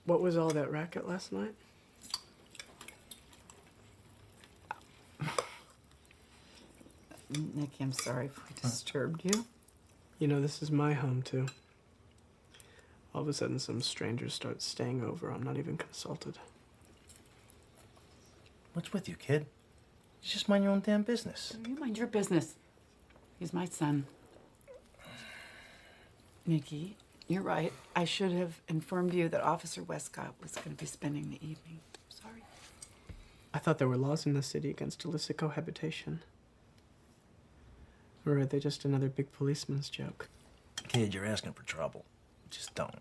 What was all that racket last night? Nikki, I'm sorry if we disturbed you. You know, this is my home, too. All of a sudden, some strangers start staying over. I'm not even consulted. What's with you, kid? You just mind your own damn business. You mind your business. He's my son. Nikki, you're right. I should have informed you that Officer Westcott was going to be spending the evening. Sorry. I thought there were laws in the city against illicit cohabitation. Or are they just another big policeman's joke? Kid, you're asking for trouble. Just don't.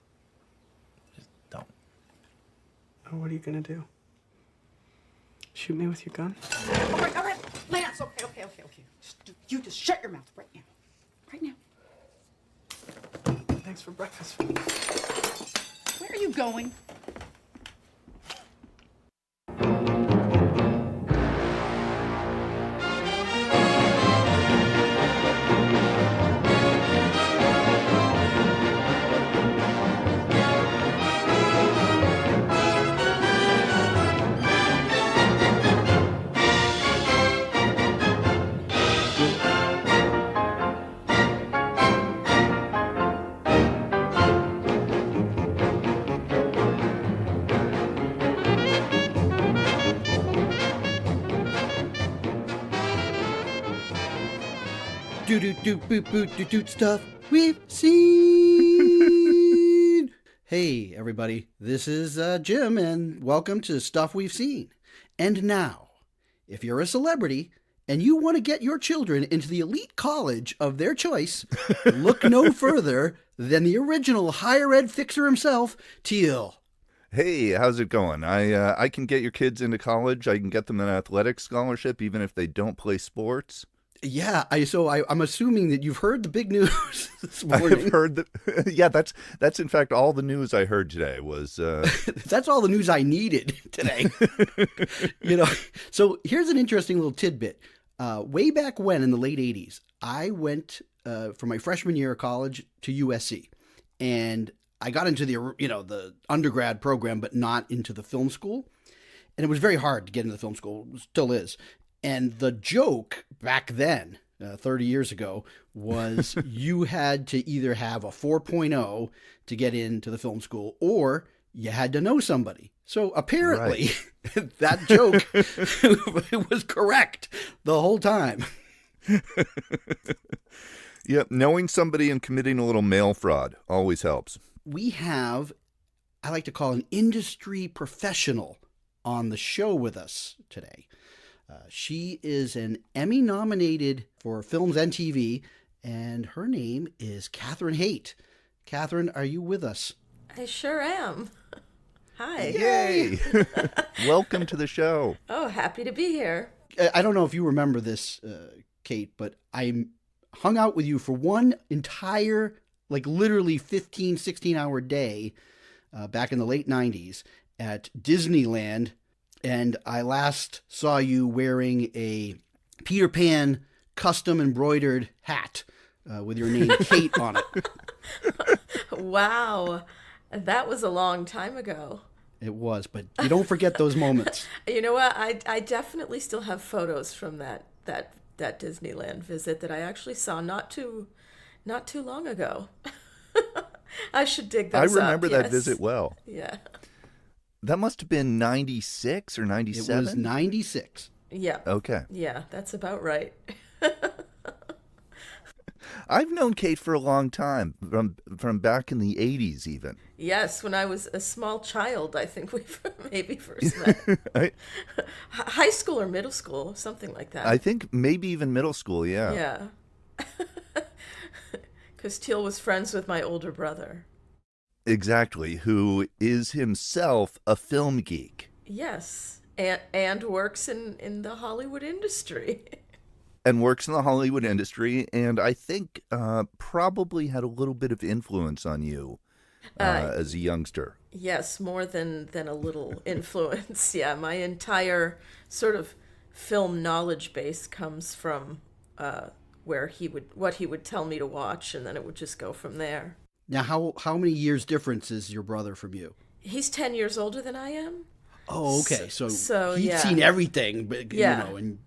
Just don't. Oh, what are you gonna do? Shoot me with your gun? All right. Lance, okay. You just shut your mouth right now. Right now. Thanks for breakfast. Where are you going? Do stuff we've seen. Hey, everybody, this is Jim, and welcome to Stuff We've Seen. And now, if you're a celebrity and you want to get your children into the elite college of their choice, look no further than the original higher ed fixer himself, Teal. Hey, how's it going? I can get your kids into college. I can get them an athletic scholarship even if they don't play sports. Yeah, I'm assuming that you've heard the big news this morning. I've heard that. Yeah, that's in fact all the news I heard today was. That's all the news I needed today. So here's an interesting little tidbit. Way back when, in the late '80s, I went for my freshman year of college to USC, and I got into the undergrad program, but not into the film school. And it was very hard to get into the film school. It still is. And the joke back then, 30 years ago, was you had to either have a 4.0 to get into the film school, or you had to know somebody. So apparently, right. That joke was correct the whole time. Yep, knowing somebody and committing a little mail fraud always helps. We have, I like to call an industry professional on the show with us today. She is an Emmy-nominated for films and TV, and her name is Catherine Haight. Catherine, are you with us? I sure am. Hi. Yay! Welcome to the show. Oh, happy to be here. I don't know if you remember this, Cate, but I hung out with you for one entire, literally 15, 16-hour day back in the late 90s at Disneyland. And I last saw you wearing a Peter Pan custom embroidered hat with your name Cate on it. Wow. That was a long time ago. It was, but you don't forget those moments. You know what? I definitely still have photos from that Disneyland visit that I actually saw not too long ago. I should dig those up. I remember that yes. visit well. Yeah. That must have been 96 or 97? It was 96. Yeah. Okay. Yeah, that's about right. I've known Cate for a long time, from back in the 80s even. Yes, when I was a small child, I think we maybe first met. High school or middle school, something like that. I think maybe even middle school, yeah. Yeah. Because Teal was friends with my older brother. Exactly, who is himself a film geek. Yes, and works in the Hollywood industry. And works in the Hollywood industry, and I think probably had a little bit of influence on you as a youngster. Yes, more than a little influence. Yeah, my entire sort of film knowledge base comes from what he would tell me to watch, and then it would just go from there. Now, how many years difference is your brother from you? He's 10 years older than I am. Oh, okay. So he'd yeah. seen everything, but Yeah. and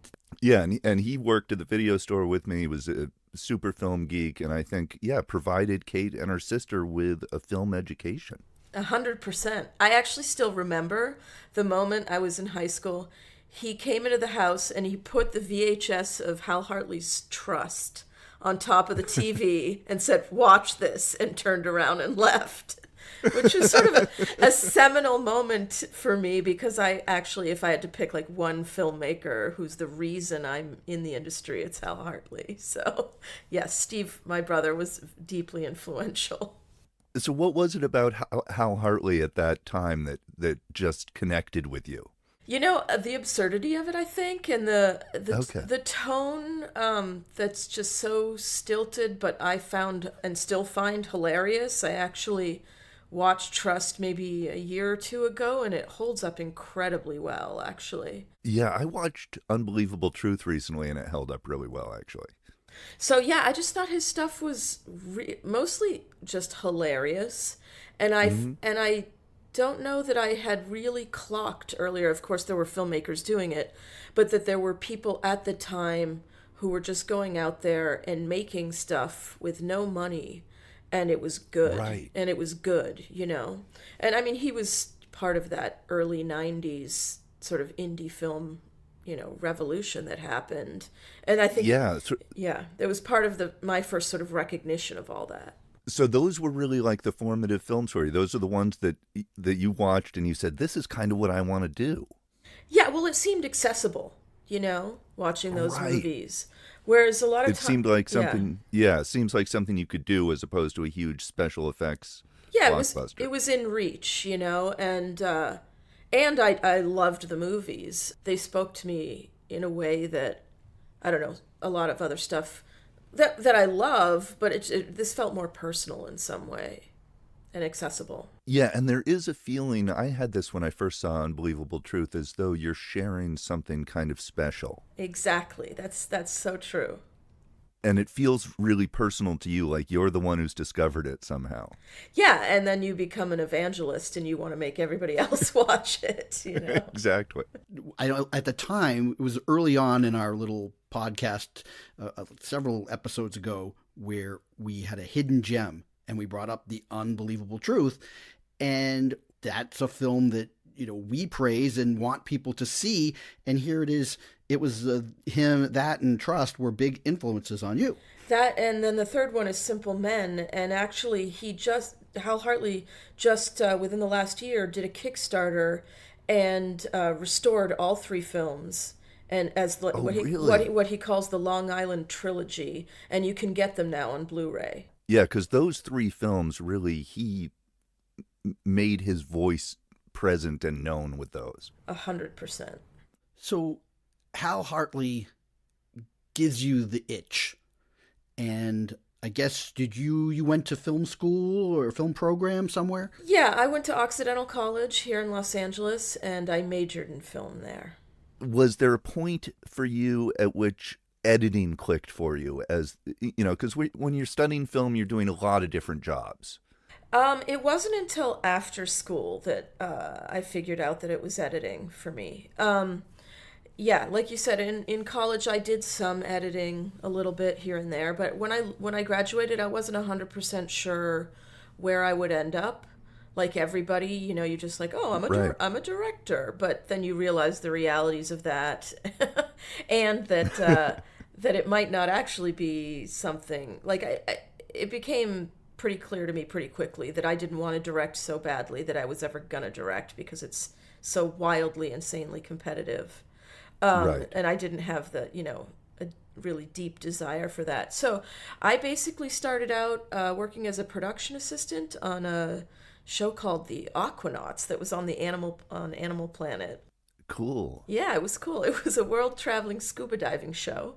Yeah, and he worked at the video store with me. He was a super film geek, and I think, provided Cate and her sister with a film education. 100%. I actually still remember the moment I was in high school. He came into the house and he put the VHS of Hal Hartley's Trust on top of the TV and said, "Watch this," and turned around and left. Which is sort of a seminal moment for me, because I actually, if I had to pick like one filmmaker who's the reason I'm in the industry, it's Hal Hartley. So, yes, Steve, my brother, was deeply influential. So what was it about Hal Hartley at that time that just connected with you? You know, the absurdity of it, I think, and the tone that's just so stilted, but I found and still find hilarious. I actually watched Trust maybe a year or two ago, and it holds up incredibly well, actually. Yeah, I watched Unbelievable Truth recently, and it held up really well, actually. So yeah, I just thought his stuff was mostly just hilarious, and I don't know that I had really clocked earlier. Of course, there were filmmakers doing it, but that there were people at the time who were just going out there and making stuff with no money, and it was good. Right. And it was good, you know. And I mean, he was part of that early 90s sort of indie film, you know, revolution that happened. And I think it was part of my first sort of recognition of all that. So those were really like the formative films for you. Those are the ones that you watched and you said, "This is kind of what I want to do." Yeah, well, it seemed accessible, you know, watching those Right. movies. Whereas a lot of It seemed like something, it seems like something you could do as opposed to a huge special effects blockbuster. it was in reach, you know, and I loved the movies. They spoke to me in a way that, I don't know, a lot of other stuff that I love, but this felt more personal in some way and accessible. Yeah, and there is a feeling, I had this when I first saw Unbelievable Truth, as though you're sharing something kind of special. Exactly. That's so true. And it feels really personal to you, like you're the one who's discovered it somehow. Yeah, and then you become an evangelist and you want to make everybody else watch it, you know. Exactly. I know at the time, it was early on in our little podcast, several episodes ago, where we had a hidden gem and we brought up The Unbelievable Truth. And that's a film that, you know, we praise and want people to see. And here it is. It was him, that, and Trust were big influences on you. That, and then the third one is Simple Men. And actually, Hal Hartley just within the last year did a Kickstarter and restored all three films. And as what he calls the Long Island trilogy, and you can get them now on Blu-ray. Yeah, because those three films really, he made his voice present and known with those. 100%. So Hal Hartley gives you the itch, and I guess you went to film school or film program somewhere? Yeah, I went to Occidental College here in Los Angeles, and I majored in film there. Was there a point for you at which editing clicked for you? As you know, because when you're studying film, you're doing a lot of different jobs. It wasn't until after school that I figured out that it was editing for me. Yeah, like you said, in college I did some editing a little bit here and there, but when I graduated, I wasn't 100% sure where I would end up. Like everybody, you know, you're just like, oh, I'm a director, but then you realize the realities of that, and that that it might not actually be something like it became pretty clear to me pretty quickly that I didn't want to direct so badly that I was ever gonna direct, because it's so wildly, insanely competitive. Right. And I didn't have a really deep desire for that. So I basically started out working as a production assistant on a show called The Aquanauts that was on Animal Planet. Cool. Yeah, it was cool. It was a world-traveling scuba diving show,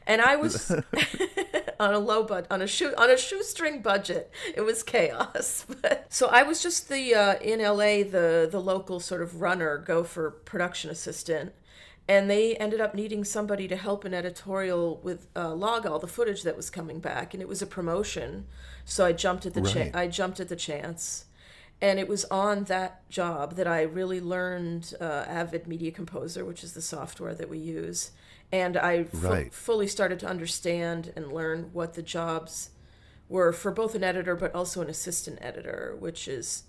and I was on a shoestring budget. It was chaos. So I was just the in LA the local sort of runner, gopher production assistant. And they ended up needing somebody to help an editorial with log all the footage that was coming back, and it was a promotion. So I jumped at the chance, And it was on that job that I really learned Avid Media Composer, which is the software that we use. And I Right. fully started to understand and learn what the jobs were for both an editor but also an assistant editor, which is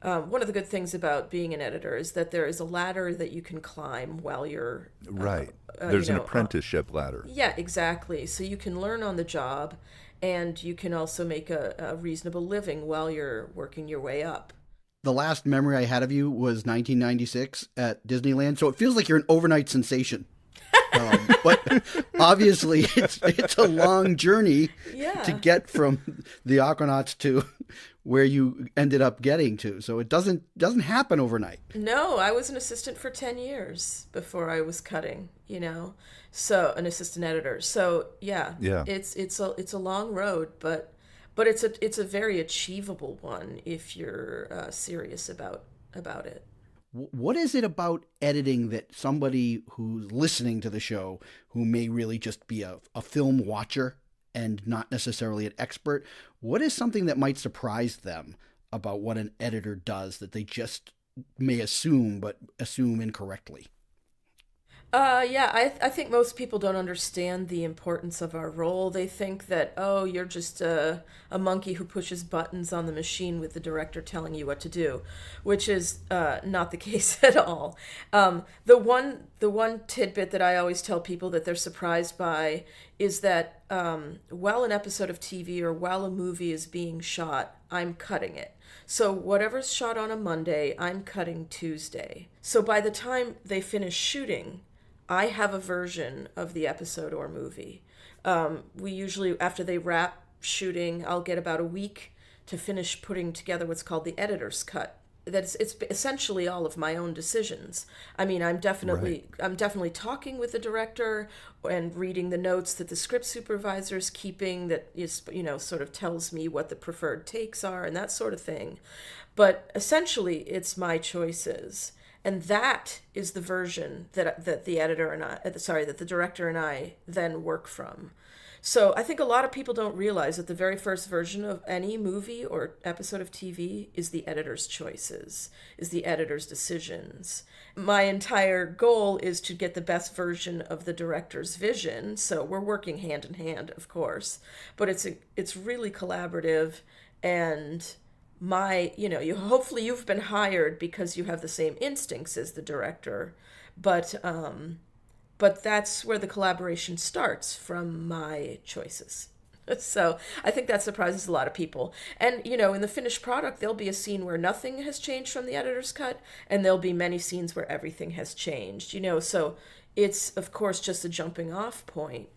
one of the good things about being an editor is that there is a ladder that you can climb while you're Right. There's you an know, apprenticeship ladder. yeah, exactly. So you can learn on the job, and you can also make a reasonable living while you're working your way up. The last memory I had of you was 1996 at Disneyland, so it feels like you're an overnight sensation. But obviously, it's a long journey Yeah. to get from the Aquanauts to where you ended up getting to. So it doesn't happen overnight. No, I was an assistant for 10 years before I was cutting, So an assistant editor. So yeah, Yeah. it's a long road, but it's a very achievable one if you're serious about it. What is it about editing that somebody who's listening to the show, who may really just be a film watcher and not necessarily an expert, what is something that might surprise them about what an editor does that they just may assume, but assume incorrectly? I think most people don't understand the importance of our role. They think that, oh, you're just a monkey who pushes buttons on the machine with the director telling you what to do, which is not the case at all. The one tidbit that I always tell people that they're surprised by is that while an episode of TV or while a movie is being shot, I'm cutting it. So whatever's shot on a Monday, I'm cutting Tuesday. So by the time they finish shooting, I have a version of the episode or movie. We usually, after they wrap shooting, I'll get about a week to finish putting together what's called the editor's cut. It's essentially all of my own decisions. I mean, I'm definitely talking with the director and reading the notes that the script supervisor is keeping, that is, sort of tells me what the preferred takes are and that sort of thing. But essentially, it's my choices. And that is the version that the director and I then work from. So I think a lot of people don't realize that the very first version of any movie or episode of TV is the editor's choices, is the editor's decisions. My entire goal is to get the best version of the director's vision. So we're working hand in hand, of course, but it's really collaborative. And hopefully you've been hired because you have the same instincts as the director, but that's where the collaboration starts, from my choices. So I think that surprises a lot of people. And, in the finished product, there'll be a scene where nothing has changed from the editor's cut, and there'll be many scenes where everything has changed, so it's, of course, just a jumping off point.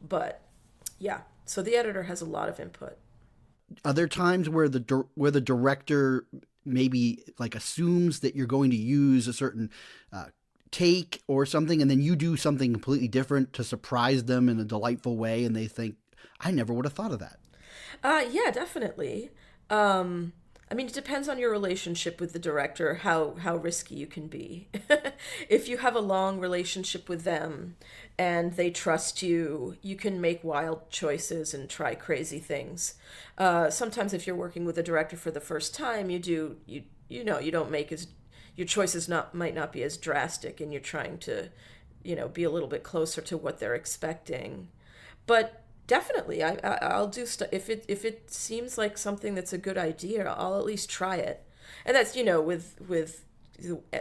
But yeah, so the editor has a lot of input. Are there times where the director maybe like assumes that you're going to use a certain take or something, and then you do something completely different to surprise them in a delightful way, and they think, I never would have thought of that? Yeah, definitely. It depends on your relationship with the director, how risky you can be. If you have a long relationship with them and they trust you, you can make wild choices and try crazy things. Sometimes if you're working with a director for the first time, you don't make your choices might not be as drastic, and you're trying to, be a little bit closer to what they're expecting. But definitely, I'll do stuff if it seems like something that's a good idea. I'll at least try it, and that's with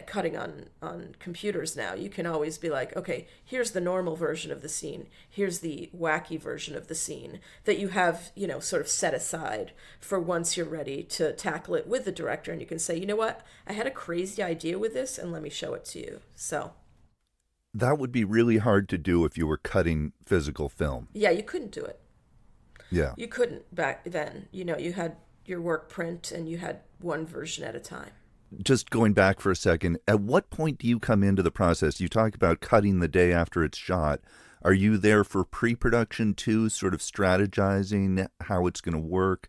cutting on computers now. You can always be like, okay, here's the normal version of the scene. Here's the wacky version of the scene that you have sort of set aside for once you're ready to tackle it with the director, and you can say, you know what, I had a crazy idea with this, and let me show it to you. So. That would be really hard to do if you were cutting physical film. Yeah, you couldn't do it. Yeah. You couldn't back then. You had your work print and you had one version at a time. Just going back for a second, at what point do you come into the process? You talk about cutting the day after it's shot. Are you there for pre-production too, sort of strategizing how it's going to work?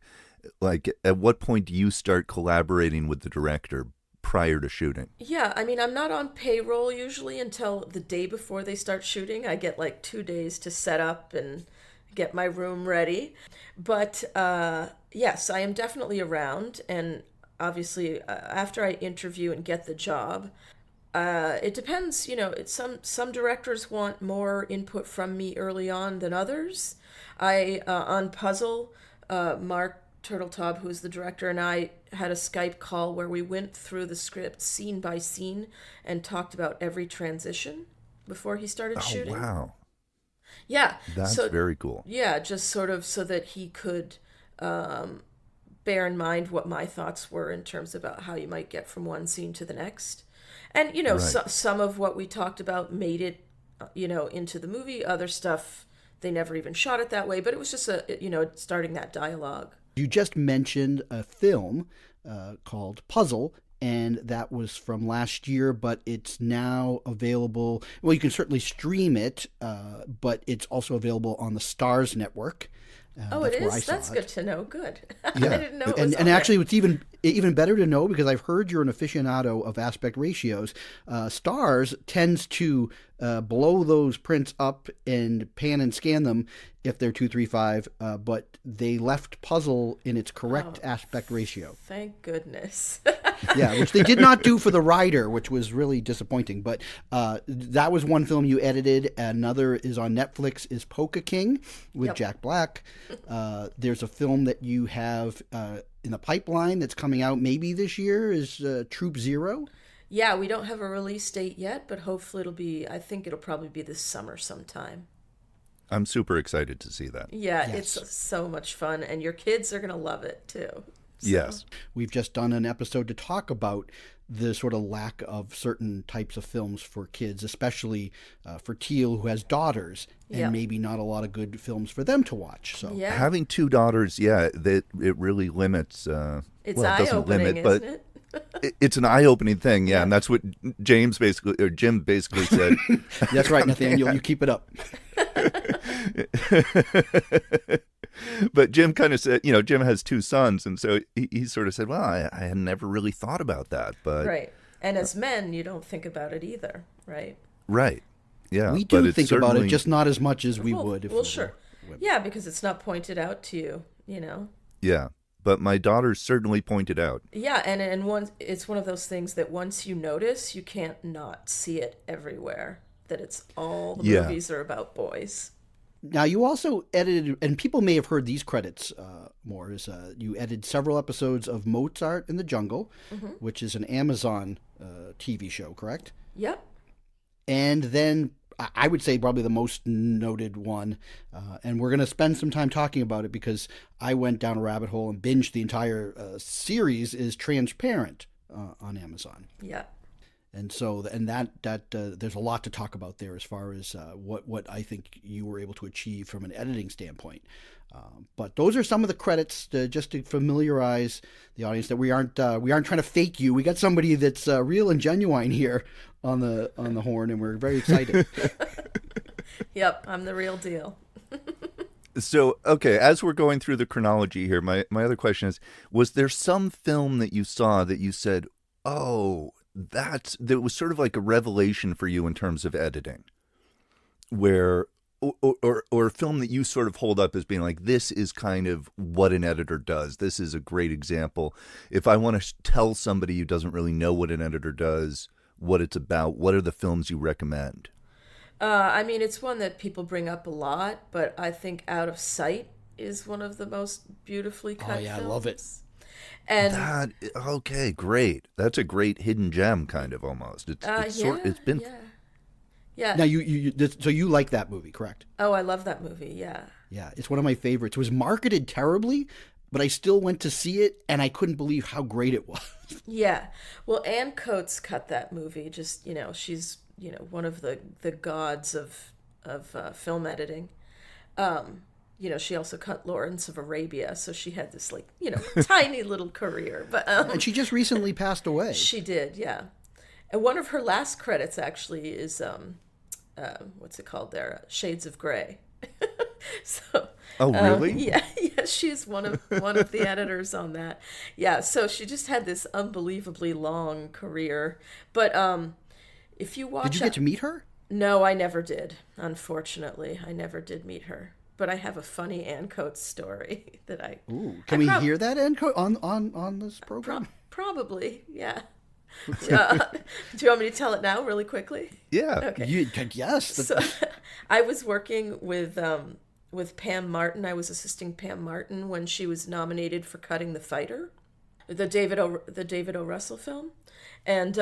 Like, at what point do you start collaborating with the director prior to shooting? Yeah, I'm not on payroll usually until the day before they start shooting. I get like 2 days to set up and get my room ready. But yes, I am definitely around, and obviously, after I interview and get the job, it depends. It's some directors want more input from me early on than others. On Puzzle, Mark Turtletaub, who's the director, and I had a Skype call where we went through the script scene by scene and talked about every transition before he started shooting. Oh, wow. Yeah. That's very cool. Yeah, just sort of so that he could bear in mind what my thoughts were in terms about how you might get from one scene to the next. And, Right. some of what we talked about made it, into the movie. Other stuff, they never even shot it that way. But it was just, starting that dialogue. You just mentioned a film called Puzzle, and that was from last year, but it's now available. Well, you can certainly stream it, but it's also available on the Stars Network. Oh, That's it where I is? saw That's it. good to know. Good. I Yeah, didn't know it was on and there. actually, it's even better to know because I've heard you're an aficionado of aspect ratios. Stars tends to blow those prints up and pan and scan them if they're 2:3:5, but they left Puzzle in its correct aspect ratio. Thank goodness. Yeah, which they did not do for The Rider, which was really disappointing. But that was one film you edited. Another is on Netflix, is Polka King with Yep. Jack Black. There's a film that you have in the pipeline that's coming out maybe this year, is Troop Zero. Yeah, we don't have a release date yet, but hopefully I think it'll probably be this summer sometime. I'm super excited to see that. Yeah, Yes. it's so much fun, and your kids are going to love it too. So, Yes. We've just done an episode to talk about the sort of lack of certain types of films for kids, especially for Teal, who has daughters, and Yeah. maybe not a lot of good films for them to watch. So Yeah, Having two daughters, that it really limits. it's well, it doesn't eye-opening, limit, but isn't it? it's an eye-opening thing. Yeah, and that's what Jim basically said. that's right, Nathaniel. You keep it up. But Jim kind of said, Jim has two sons, and so he sort of said, well, I had never really thought about that, but Right. And as men, you don't think about it either, right? right, yeah, We but do it's think about it, certainly- just not as much as we well, would. If well, we sure. were women. Yeah, because it's not pointed out to you, yeah. But my daughters certainly pointed out. Yeah, and it's one of those things that once you notice, you can't not see it everywhere. That it's all the Yeah. movies are about boys. Now, you also edited, and people may have heard these credits more, is you edited several episodes of Mozart in the Jungle, which is an Amazon TV show, correct? Yep. And then I would say probably the most noted one, and we're going to spend some time talking about it because I went down a rabbit hole and binged the entire series, is Transparent on Amazon. Yeah. And so, that there's a lot to talk about there as far as what I think you were able to achieve from an editing standpoint. But those are some of the credits just to familiarize the audience that we aren't trying to fake you. We got somebody that's real and genuine here on the horn, and we're very excited. Yep, I'm the real deal. So, okay, as we're going through the chronology here, my other question is, was there some film that you saw that you said, oh, that was sort of like a revelation for you in terms of editing, where or a film that you sort of hold up as being like, this is kind of what an editor does. This is a great example. If I want to tell somebody who doesn't really know what an editor does, what it's about, what are the films you recommend? I mean, it's one that people bring up a lot, but I think Out of Sight is one of the most beautifully cut yeah, I films. love it. And Okay, great. That's a great hidden gem, kind of almost. It's been yeah. Now, so you like that movie, correct? Oh, I love that movie. Yeah. Yeah, it's one of my favorites. It was marketed terribly, but I still went to see it, and I couldn't believe how great it was. Yeah. Well, Ann Coates cut that movie. Just, she's, one of the gods of film editing. She also cut Lawrence of Arabia, so she had this tiny little career. But And she just recently passed away. she did, yeah. And one of her last credits actually is what's it called there? Shades of Grey. So. Oh, really? Yeah, she's one of the editors on that. Yeah, so she just had this unbelievably long career. But if you watch, Did you get to meet her? No, I never did. Unfortunately, I never did meet her. but I have a funny Ann Coates story that I. Ooh, can we hear that on this program? Probably, yeah. Do you want me to tell it now, really quickly? Yeah. Okay. Yes. So, I was working with Pam Martin. I was assisting Pam Martin when she was nominated for Cutting the Fighter, the David O. Russell film, and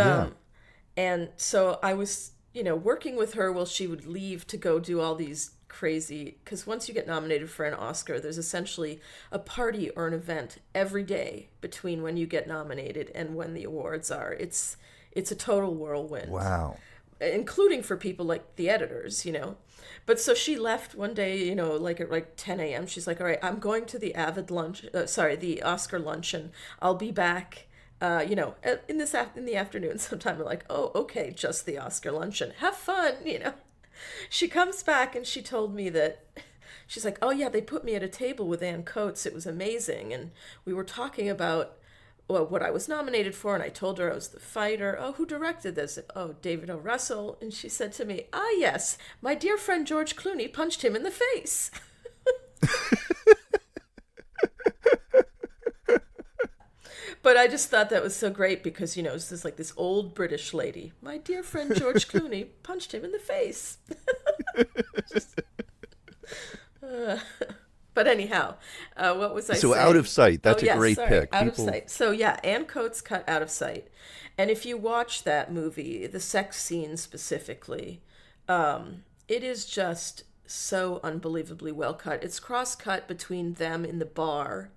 so I was working with her while she would leave to go do all these crazy, because once you get nominated for an Oscar, there's essentially a party or an event every day between when you get nominated and when the awards are. It's a total whirlwind. Wow. Including for people like the editors, But so she left one day, like at 10 a.m. She's like, all right, I'm going to the the Oscar luncheon. I'll be back, in the afternoon sometime. I'm like, oh, okay, just the Oscar luncheon. Have fun, She comes back and she told me that, she's like, oh yeah, they put me at a table with Ann Coates. It was amazing. And we were talking about what I was nominated for, and I told her I was the fighter. Oh, who directed this? Oh, David O. Russell. And she said to me, ah, yes, my dear friend George Clooney punched him in the face. But I just thought that was so great because, it's just like this old British lady. My dear friend George Clooney punched him in the face. But anyhow, what was I saying? So Out of Sight, that's a great pick. Out of Sight. So yeah, Ann Coates cut Out of Sight. And if you watch that movie, the sex scene specifically, it is just so unbelievably well cut. It's cross-cut between them in the bar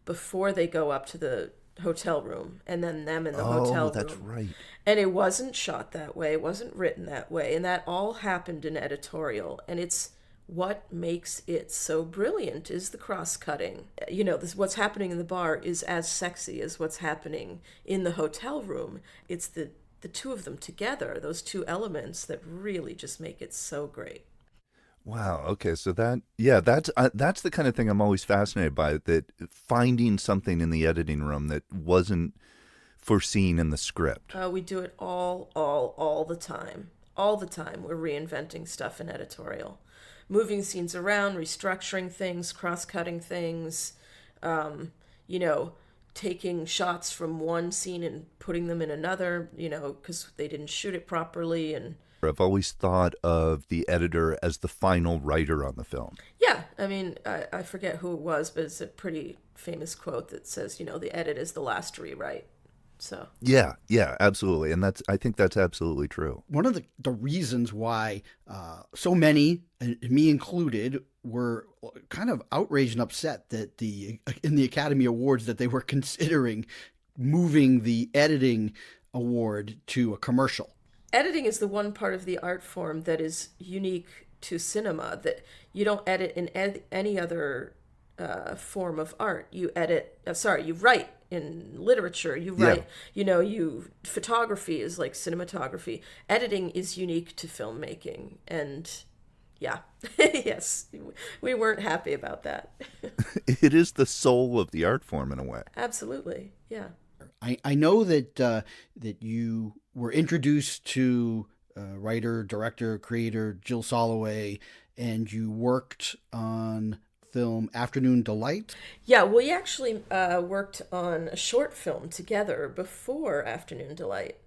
before they go up to the hotel room, and then them in the hotel room. Oh, that's right. And it wasn't shot that way. It wasn't written that way. And that all happened in editorial. And it's what makes it so brilliant is the cross-cutting. What's happening in the bar is as sexy as what's happening in the hotel room. It's the two of them together, those two elements, that really just make it so great. Wow. Okay. So that's the kind of thing I'm always fascinated by, that finding something in the editing room that wasn't foreseen in the script. We do it all the time. All the time. We're reinventing stuff in editorial. Moving scenes around, restructuring things, cross-cutting things, taking shots from one scene and putting them in another, because they didn't shoot it properly. And I've always thought of the editor as the final writer on the film. Yeah, I mean, I forget who it was, but it's a pretty famous quote that says, the edit is the last rewrite. So yeah, absolutely. And I think that's absolutely true. One of the reasons why so many, and me included, were kind of outraged and upset that in the Academy Awards that they were considering moving the editing award to a commercial. Editing is the one part of the art form that is unique to cinema, that you don't edit in any other form of art. You write in literature. You write, photography is like cinematography. Editing is unique to filmmaking. And yeah, yes, we weren't happy about that. It is the soul of the art form in a way. Absolutely, yeah. I know that you were introduced to writer, director, creator Jill Soloway, and you worked on film Afternoon Delight. Yeah, we actually worked on a short film together before Afternoon Delight.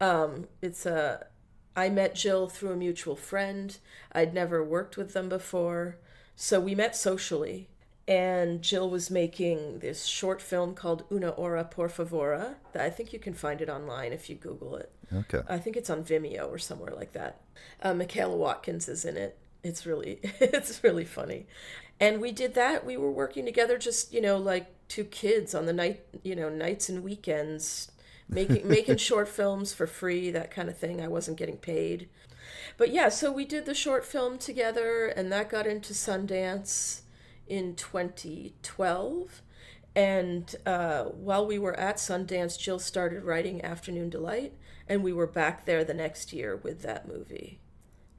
I met Jill through a mutual friend. I'd never worked with them before, so we met socially. And Jill was making this short film called Una Hora Por Favora. I think you can find it online if you Google it. Okay. I think it's on Vimeo or somewhere like that. Michaela Watkins is in it. It's really funny. And we did that. We were working together, just like two kids on the nights and weekends, making short films for free, that kind of thing. I wasn't getting paid. But yeah, so we did the short film together, and that got into Sundance in 2012. And while we were at Sundance, Jill started writing Afternoon Delight, and we were back there the next year with that movie.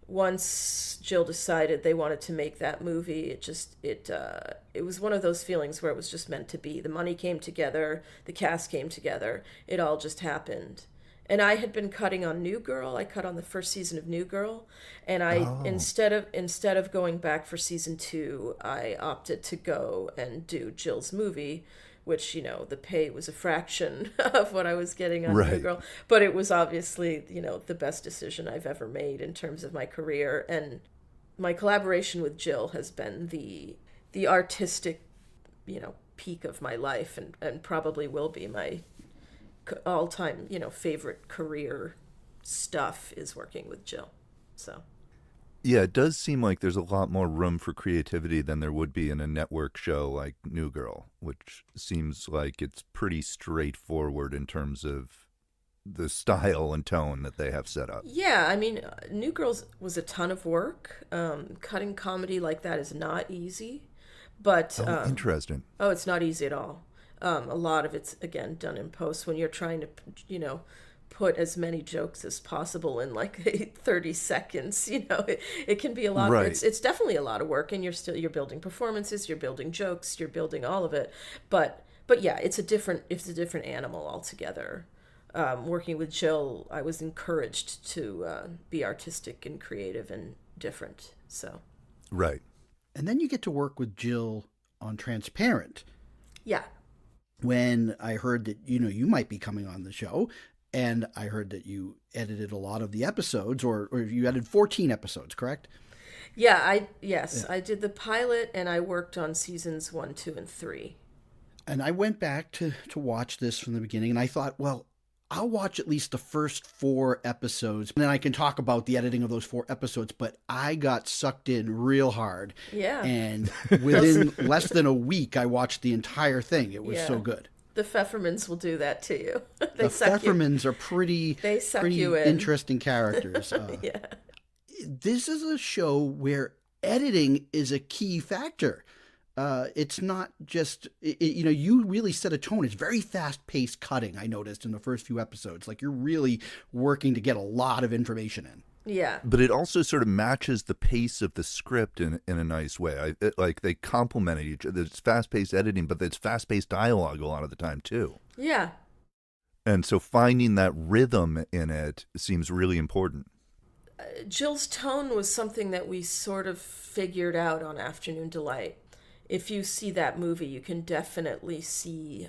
Once Jill decided they wanted to make that movie, it was one of those feelings where it was just meant to be. The money came together, the cast came together, it all just happened. And I had been cutting on New Girl. I cut on the first season of New Girl, and instead of going back for season 2, I opted to go and do Jill's movie, which, the pay was a fraction of what I was getting on New Girl. But it was obviously, the best decision I've ever made in terms of my career. And my collaboration with Jill has been the artistic, peak of my life, and probably will be my all-time, favorite career stuff is working with Jill. So. Yeah, it does seem like there's a lot more room for creativity than there would be in a network show like New Girl, which seems like it's pretty straightforward in terms of the style and tone that they have set up. Yeah, I mean, New Girls was a ton of work. Cutting comedy like that is not easy, but interesting. Oh, it's not easy at all. A lot of it's, again, done in post when you're trying to, put as many jokes as possible in like 30 seconds. It can be a lot. Right. It's definitely a lot of work, and you're building performances, you're building jokes, you're building all of it. But yeah, it's a different animal altogether. Working with Jill, I was encouraged to be artistic and creative and different. So. Right. And then you get to work with Jill on Transparent. Yeah. When I heard that, you might be coming on the show, and I heard that you edited a lot of the episodes, or you edited 14 episodes, correct? Yeah, I did the pilot, and I worked on seasons 1, 2, and 3. And I went back to watch this from the beginning, and I thought, well, I'll watch at least the first 4 episodes, and then I can talk about the editing of those 4 episodes, but I got sucked in real hard. Yeah. And within less than a week, I watched the entire thing. It was so good. The Pfeffermans will do that to you. The Pfeffermans are pretty you in. interesting characters. Yeah. This is a show where editing is a key factor. It's not just, you really set a tone. It's very fast-paced cutting, I noticed, in the first few episodes. Like, you're really working to get a lot of information in. Yeah. But it also sort of matches the pace of the script in a nice way. Like, they complement each other. It's fast-paced editing, but it's fast-paced dialogue a lot of the time, too. Yeah. And so finding that rhythm in it seems really important. Jill's tone was something that we sort of figured out on Afternoon Delight. If you see that movie, you can definitely see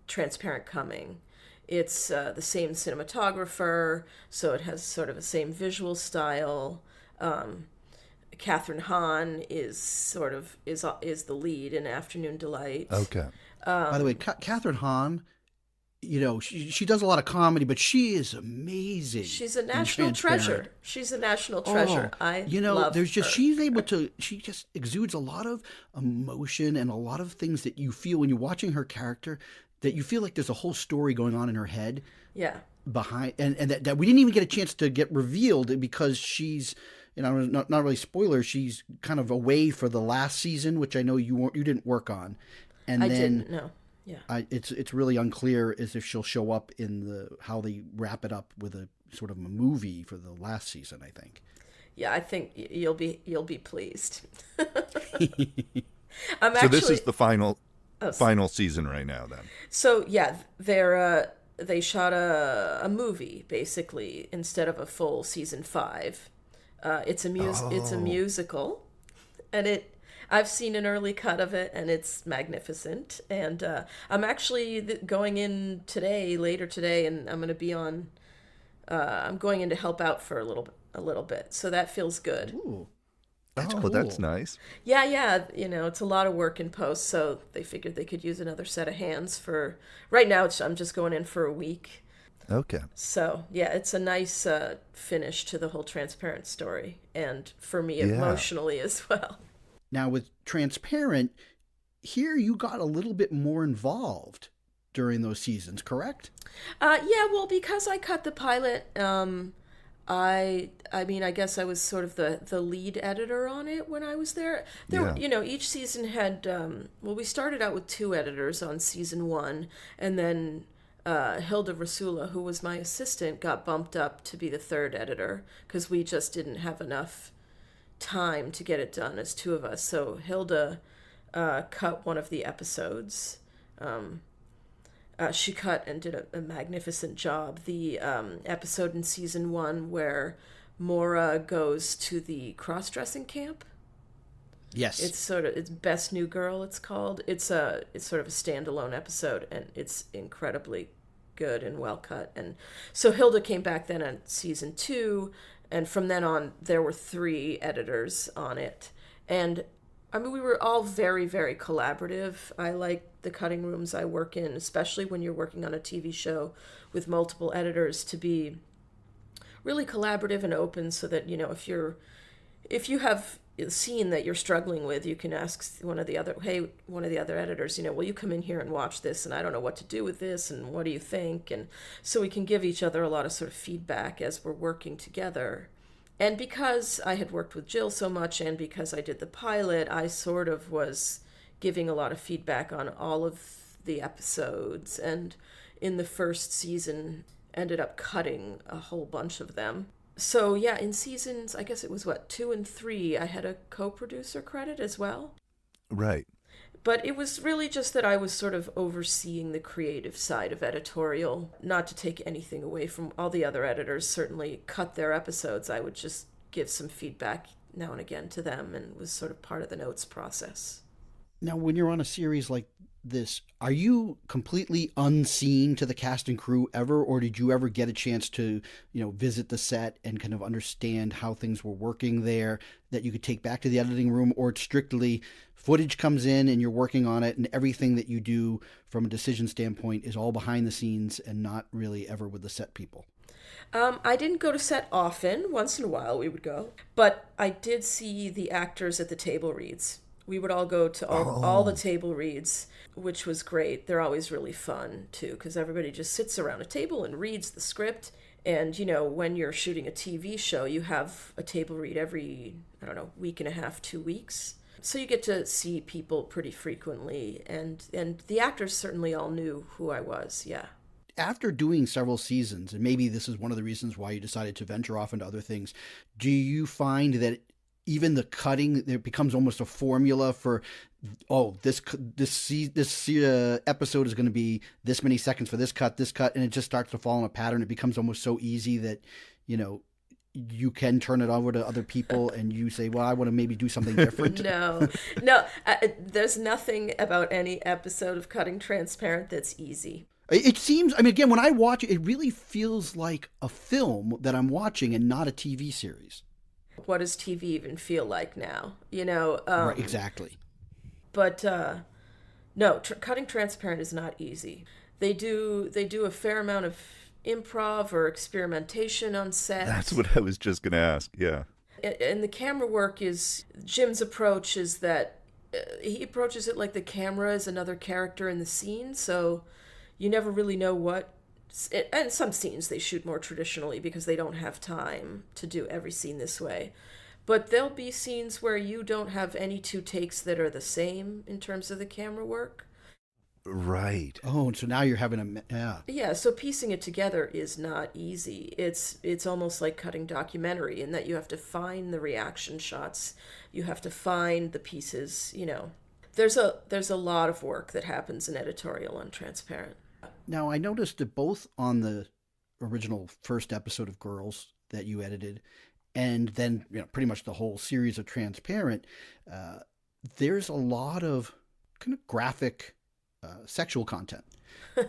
Transparent coming. It's the same cinematographer, so it has sort of the same visual style. Catherine Hahn is the lead in Afternoon Delight. Okay. By the way, Catherine Hahn, she does a lot of comedy, but she is amazing. She's a national treasure. She's a national treasure. Love her. She just exudes a lot of emotion and a lot of things that you feel when you're watching her character, that you feel like there's a whole story going on in her head. Yeah. Behind, and that we didn't even get a chance to get revealed because she's, not really spoiler, she's kind of away for the last season, which I know you didn't work on. And I then didn't, no. Yeah. It's really unclear as if she'll show up in how they wrap it up with a sort of a movie for the last season, I think. Yeah, I think you'll be pleased. So this is the final season right now, then. So yeah, they shot a movie basically instead of a full season 5. It's a musical, and I've seen an early cut of it, and it's magnificent. And I'm actually going in later today, and I'm going to be on. I'm going in to help out for a little bit, so that feels good. Ooh, That's nice. Yeah. It's a lot of work in post, so they figured they could use another set of hands for. Right now, I'm just going in for a week. Okay. So yeah, it's a nice finish to the whole Transparent story, and for me emotionally as well. Now, with Transparent, here you got a little bit more involved during those seasons, correct? Yeah, well, because I cut the pilot, I guess I was sort of the lead editor on it when I was there. Each season had, we started out with 2 editors on season 1, and then Hilda Rasula, who was my assistant, got bumped up to be the 3rd editor because we just didn't have enough time to get it done as 2 of us. So Hilda cut one of the episodes, She cut and did a magnificent job. The episode in season 1 where Maura goes to the cross-dressing camp. Yes. It's Best New Girl, it's called. It's sort of a standalone episode, and it's incredibly good and well cut. And so Hilda came back then on season 2, and from then on there were 3 editors on it. And I mean, we were all very, very collaborative. I like the cutting rooms I work in, especially when you're working on a TV show with multiple editors, to be really collaborative and open, so that, you know, if you have a scene that you're struggling with, you can ask one of the other editors, you know, will you come in here and watch this, and I don't know what to do with this, and what do you think? And so we can give each other a lot of sort of feedback as we're working together. And because I had worked with Jill so much, and because I did the pilot, I sort of was giving a lot of feedback on all of the episodes, and in the first season ended up cutting a whole bunch of them. So yeah, in seasons, I guess it was 2 and 3, I had a co-producer credit as well. Right. But it was really just that I was sort of overseeing the creative side of editorial, not to take anything away from all the other editors. Certainly cut their episodes. I would just give some feedback now and again to them, and was sort of part of the notes process. Now, when you're on a series like this, are you completely unseen to the cast and crew ever, or did you ever get a chance to, you know, visit the set and kind of understand how things were working there that you could take back to the editing room, or it's strictly footage comes in and you're working on it and everything that you do from a decision standpoint is all behind the scenes and not really ever with the set people? I didn't go to set often. Once in a while we would go. But I did see the actors at the table reads. We would all go to all the table reads, which was great. They're always really fun, too, because everybody just sits around a table and reads the script. And, you know, when you're shooting a TV show, you have a table read every, I don't know, week and a half, 2 weeks. So you get to see people pretty frequently. And the actors certainly all knew who I was, yeah. After doing several seasons, and maybe this is one of the reasons why you decided to venture off into other things, do you find that even the cutting, there becomes almost a formula for, this episode is going to be this many seconds for this cut, and it just starts to fall in a pattern? It becomes almost so easy that, you know, you can turn it over to other people and you say, well, I want to maybe do something different. No, there's nothing about any episode of Cutting Transparent that's easy. It seems, I mean, again, when I watch it, it really feels like a film that I'm watching and not a TV series. What does TV even feel like now? You know? Right, exactly. But no, Cutting Transparent is not easy. They do a fair amount of improv or experimentation on set. That's what I was just going to ask, yeah. And the camera work is, Jim's approach is that he approaches it like the camera is another character in the scene, so you never really know what. And some scenes they shoot more traditionally because they don't have time to do every scene this way. But there'll be scenes where you don't have any 2 takes that are the same in terms of the camera work. Right. Oh, and so now you're having Yeah, so piecing it together is not easy. It's almost like cutting documentary in that you have to find the reaction shots. You have to find the pieces, you know. There's a lot of work that happens in editorial on Transparent. Now, I noticed that both on the original first episode of Girls that you edited, and then, you know, pretty much the whole series of Transparent, there's a lot of kind of graphic sexual content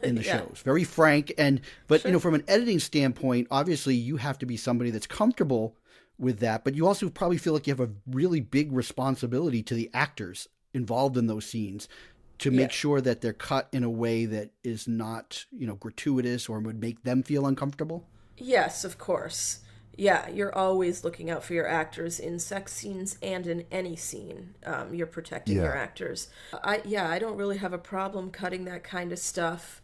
in the shows. Very frank. But sure. You know, from an editing standpoint, obviously you have to be somebody that's comfortable with that, but you also probably feel like you have a really big responsibility to the actors involved in those scenes to make sure that they're cut in a way that is not, you know, gratuitous or would make them feel uncomfortable. Yes, of course. Yeah, you're always looking out for your actors in sex scenes and in any scene. You're protecting your actors. I don't really have a problem cutting that kind of stuff.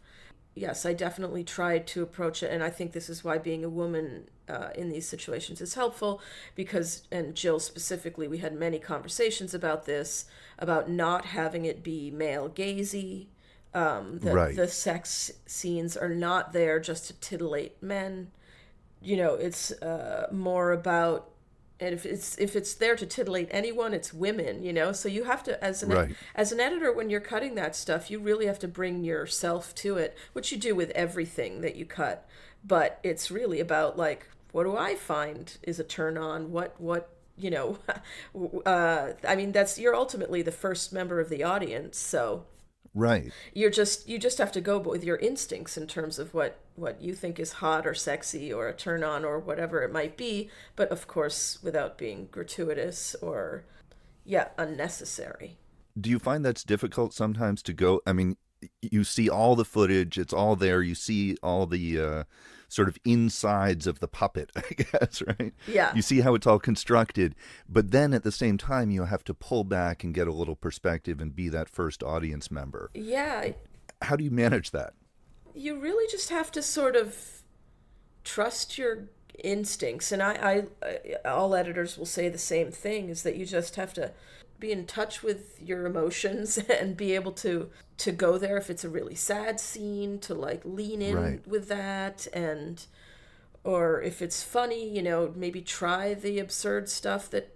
Yes, I definitely tried to approach it, and I think this is why being a woman in these situations is helpful, because, and Jill specifically, we had many conversations about this, about not having it be male-gazy. The sex scenes are not there just to titillate men. You know, it's more about And if it's there to titillate anyone, it's women, you know. So you have to, Right. as an editor, when you're cutting that stuff, you really have to bring yourself to it, which you do with everything that you cut. But it's really about, like, what do I find is a turn on? What you know? I mean, you're ultimately the first member of the audience, so Right. you just have to go with your instincts in terms of what you think is hot or sexy or a turn on or whatever it might be, but of course without being gratuitous or unnecessary. Do you find that's difficult sometimes to go? I mean, you see all the footage, it's all there. You see all the sort of insides of the puppet, I guess, right? Yeah. You see how it's all constructed, but then at the same time, you have to pull back and get a little perspective and be that first audience member. Yeah, How do you manage that? you really just have to sort of trust your instincts, and I all editors will say the same thing, is that you just have to be in touch with your emotions and be able to go there if it's a really sad scene, to like lean in Right. with that, and or if it's funny, you know, maybe try the absurd stuff that,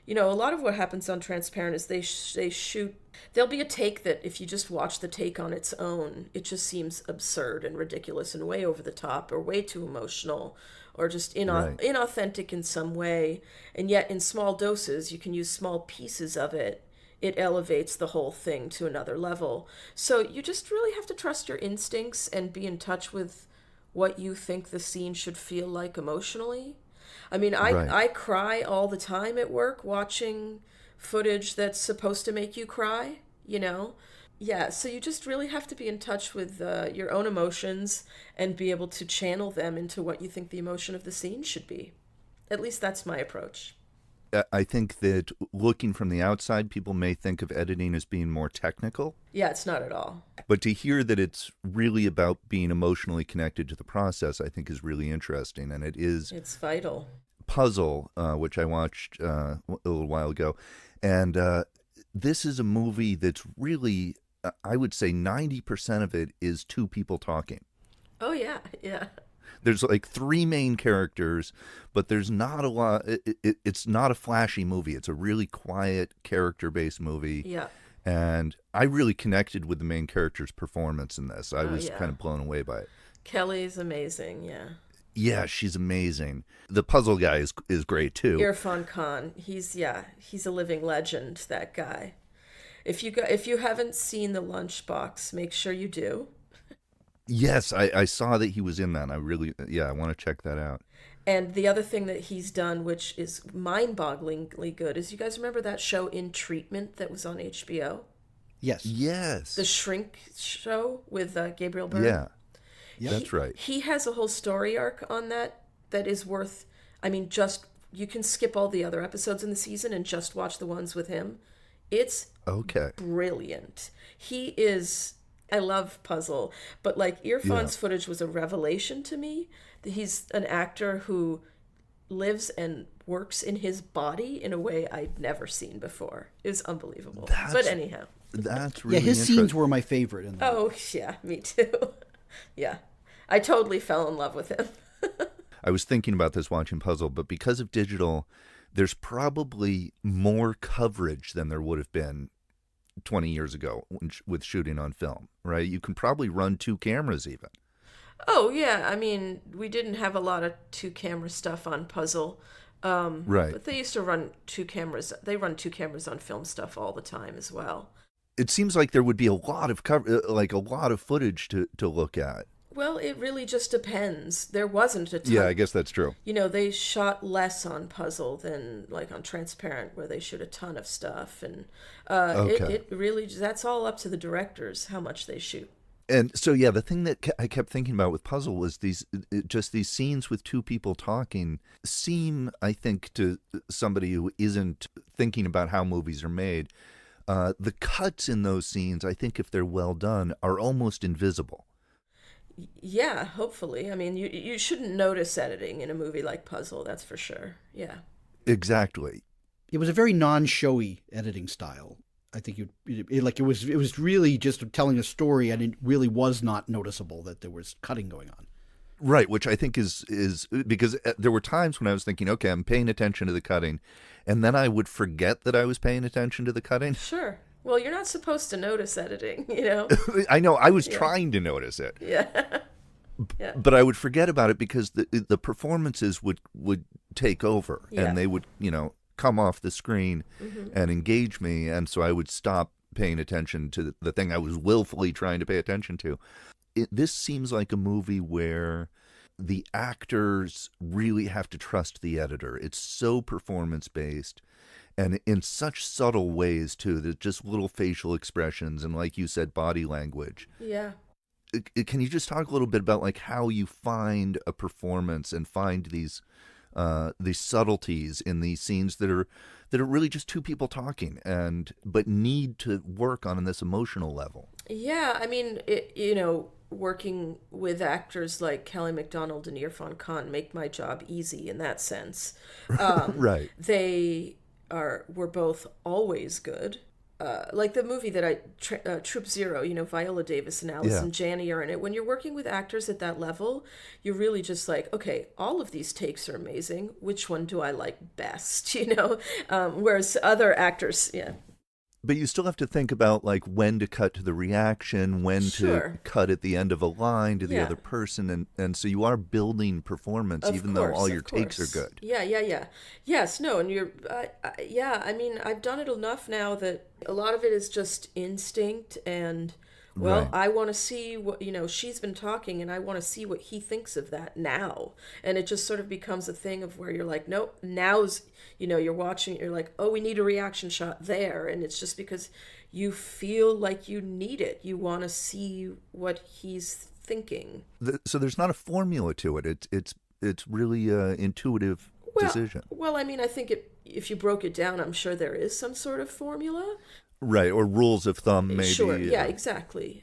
you know, a lot of what happens on Transparent is they shoot, there'll be a take that if you just watch the take on its own, it just seems absurd and ridiculous and way over the top or way too emotional or just Right. inauthentic in some way. And yet in small doses, you can use small pieces of it. It elevates the whole thing to another level. So you just really have to trust your instincts and be in touch with what you think the scene should feel like emotionally. I mean, Right. I cry all the time at work watching footage that's supposed to make you cry, you know? Yeah, so you just really have to be in touch with your own emotions and be able to channel them into what you think the emotion of the scene should be. At least that's my approach. I think that looking from the outside, people may think of editing as being more technical, Yeah, it's not at all. but to hear that it's really about being emotionally connected to the process, I think is really interesting. And it is It's vital. Puzzle, which I watched a little while ago. And this is a movie that's really, I would say 90% of it is two people talking. Oh, yeah, yeah. There's like three main characters, but there's not a lot. It's not a flashy movie. It's a really quiet, character-based movie. Yeah. And I really connected with the main character's performance in this. I Oh, was yeah. kind of blown away by it. Kelly's amazing, yeah. Yeah, she's amazing. The puzzle guy is great too. Irfan Khan, he's a living legend, that guy. If you haven't seen The Lunchbox, make sure you do. Yes, I saw that he was in that. I want to check that out. And the other thing that he's done, which is mind-bogglingly good, is you guys remember that show In Treatment that was on HBO? Yes. Yes. The Shrink show with Gabriel Byrne? Yeah. Yep. That's right. He has a whole story arc on that is worth, I mean, just, you can skip all the other episodes in the season and just watch the ones with him. It's Okay. brilliant. He is, I love Puzzle, but like Irfan's footage was a revelation to me. He's an actor who lives and works in his body in a way I'd never seen before. It was unbelievable. But anyhow. That's Yeah, really his scenes interesting. were my favorite. In the Oh, yeah, me too. Yeah. I totally fell in love with him. I was thinking about this watching Puzzle, but because of digital, there's probably more coverage than there would have been 20 years ago with shooting on film, right? You can probably run two cameras even. Oh, yeah. I mean, we didn't have a lot of two-camera stuff on Puzzle. Right. But they used to run two cameras. They run two cameras on film stuff all the time as well. It seems like there would be a lot of like a lot of footage to look at. Well, it really just depends. There wasn't a ton. Yeah, I guess that's true. You know, they shot less on Puzzle than like on Transparent, where they shoot a ton of stuff. And Okay. it really, that's all up to the directors, how much they shoot. And so, yeah, the thing that I kept thinking about with Puzzle was these scenes with two people talking seem, I think, to somebody who isn't thinking about how movies are made, the cuts in those scenes, I think if they're well done, are almost invisible. Yeah, hopefully. I mean, you shouldn't notice editing in a movie like Puzzle, that's for sure. Yeah. Exactly. It was a very non-showy editing style. I think it was really just telling a story, and it really was not noticeable that there was cutting going on. Right, which I think is because there were times when I was thinking, okay, I'm paying attention to the cutting, and then I would forget that I was paying attention to the cutting. Sure. Well, you're not supposed to notice editing, you know? I know I was trying to notice it, Yeah. Yeah. but I would forget about it because the performances would take over, Yeah. and they would come off the screen Mm-hmm. and engage me, and so I would stop paying attention to the thing I was willfully trying to pay attention to. This seems like a movie where the actors really have to trust the editor. It's so performance based, and in such subtle ways too. There's just little facial expressions and, like you said, body language. Yeah. Can you just talk a little bit about like how you find a performance and find these subtleties in these scenes that are really just two people talking but need to work on this emotional level? Yeah, I mean, working with actors like Kelly MacDonald and Irfan Khan make my job easy in that sense. Right. They were both always good. Like the movie that Troop Zero, Viola Davis and Allison Janney are in it. When you're working with actors at that level, you're really just like, okay, all of these takes are amazing. Which one do I like best? Whereas other actors, yeah. But you still have to think about like when to cut to the reaction, when Sure. to cut at the end of a line to the Yeah. other person, and so you are building performance even though all your takes are good. Yeah. Yes, no, and you're, yeah, I mean, I've done it enough now that a lot of it is just instinct and, well, Right. I want to see what, she's been talking and I want to see what he thinks of that now. And it just sort of becomes a thing of where you're like, nope, now's, you're watching it, you're like, oh, we need a reaction shot there. And it's just because you feel like you need it. You want to see what he's thinking. So there's not a formula to it. It's really a intuitive decision. Well, I mean, I think if you broke it down, I'm sure there is some sort of formula. Right, or rules of thumb, maybe. Sure, yeah, exactly.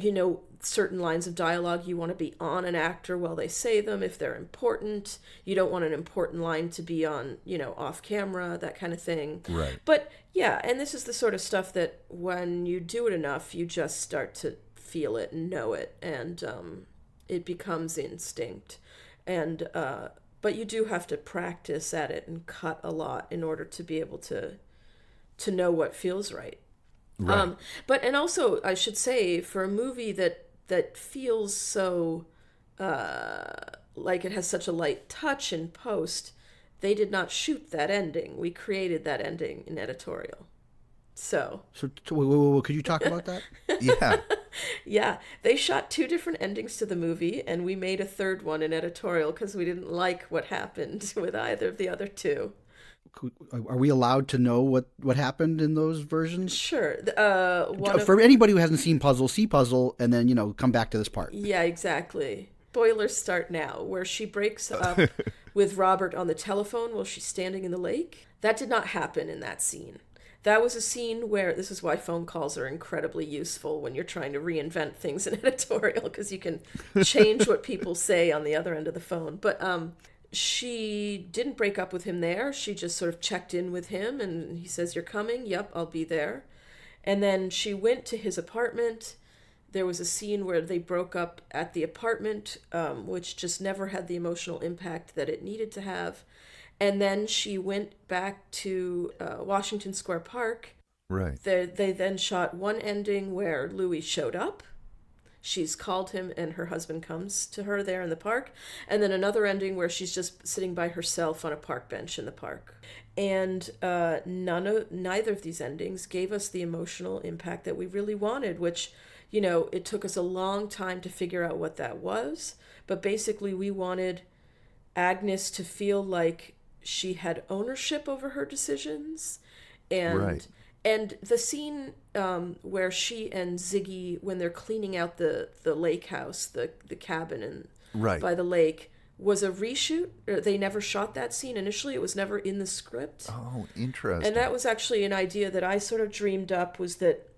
Certain lines of dialogue, you want to be on an actor while they say them if they're important. You don't want an important line to be on, off camera, that kind of thing. Right. But yeah, and this is the sort of stuff that when you do it enough, you just start to feel it and know it, and it becomes instinct. And but you do have to practice at it and cut a lot in order to be able to know what feels right. Right. And also I should say, for a movie that feels so like it has such a light touch in post, they did not shoot that ending. We created that ending in editorial. So could you talk about that? Yeah. yeah, they shot 2 different endings to the movie, and we made a third one in editorial because we didn't like what happened with either of the other 2. Are we allowed to know what happened in those versions? Sure. For anybody who hasn't seen Puzzle, see Puzzle, and then come back to this part. Yeah, exactly. Spoilers start now, where she breaks up with Robert on the telephone while she's standing in the lake. That did not happen in that scene. That was a scene where, this is why phone calls are incredibly useful when you're trying to reinvent things in editorial, because you can change what people say on the other end of the phone. But she didn't break up with him there. She just sort of checked in with him, and he says, "You're coming?" "Yep, I'll be there." And then she went to his apartment. There was a scene where they broke up at the apartment, which just never had the emotional impact that it needed to have. And then she went back to Washington Square Park. Right. They then shot one ending where Louis showed up. She's called him and her husband comes to her there in the park. And then another ending where she's just sitting by herself on a park bench in the park. And neither of these endings gave us the emotional impact that we really wanted, which, it took us a long time to figure out what that was. But basically we wanted Agnes to feel like she had ownership over her decisions. And Right. And the scene where she and Ziggy, when they're cleaning out the lake house, the cabin Right. by the lake, was a reshoot. They never shot that scene initially. It was never in the script. Oh, interesting. And that was actually an idea that I sort of dreamed up, was that,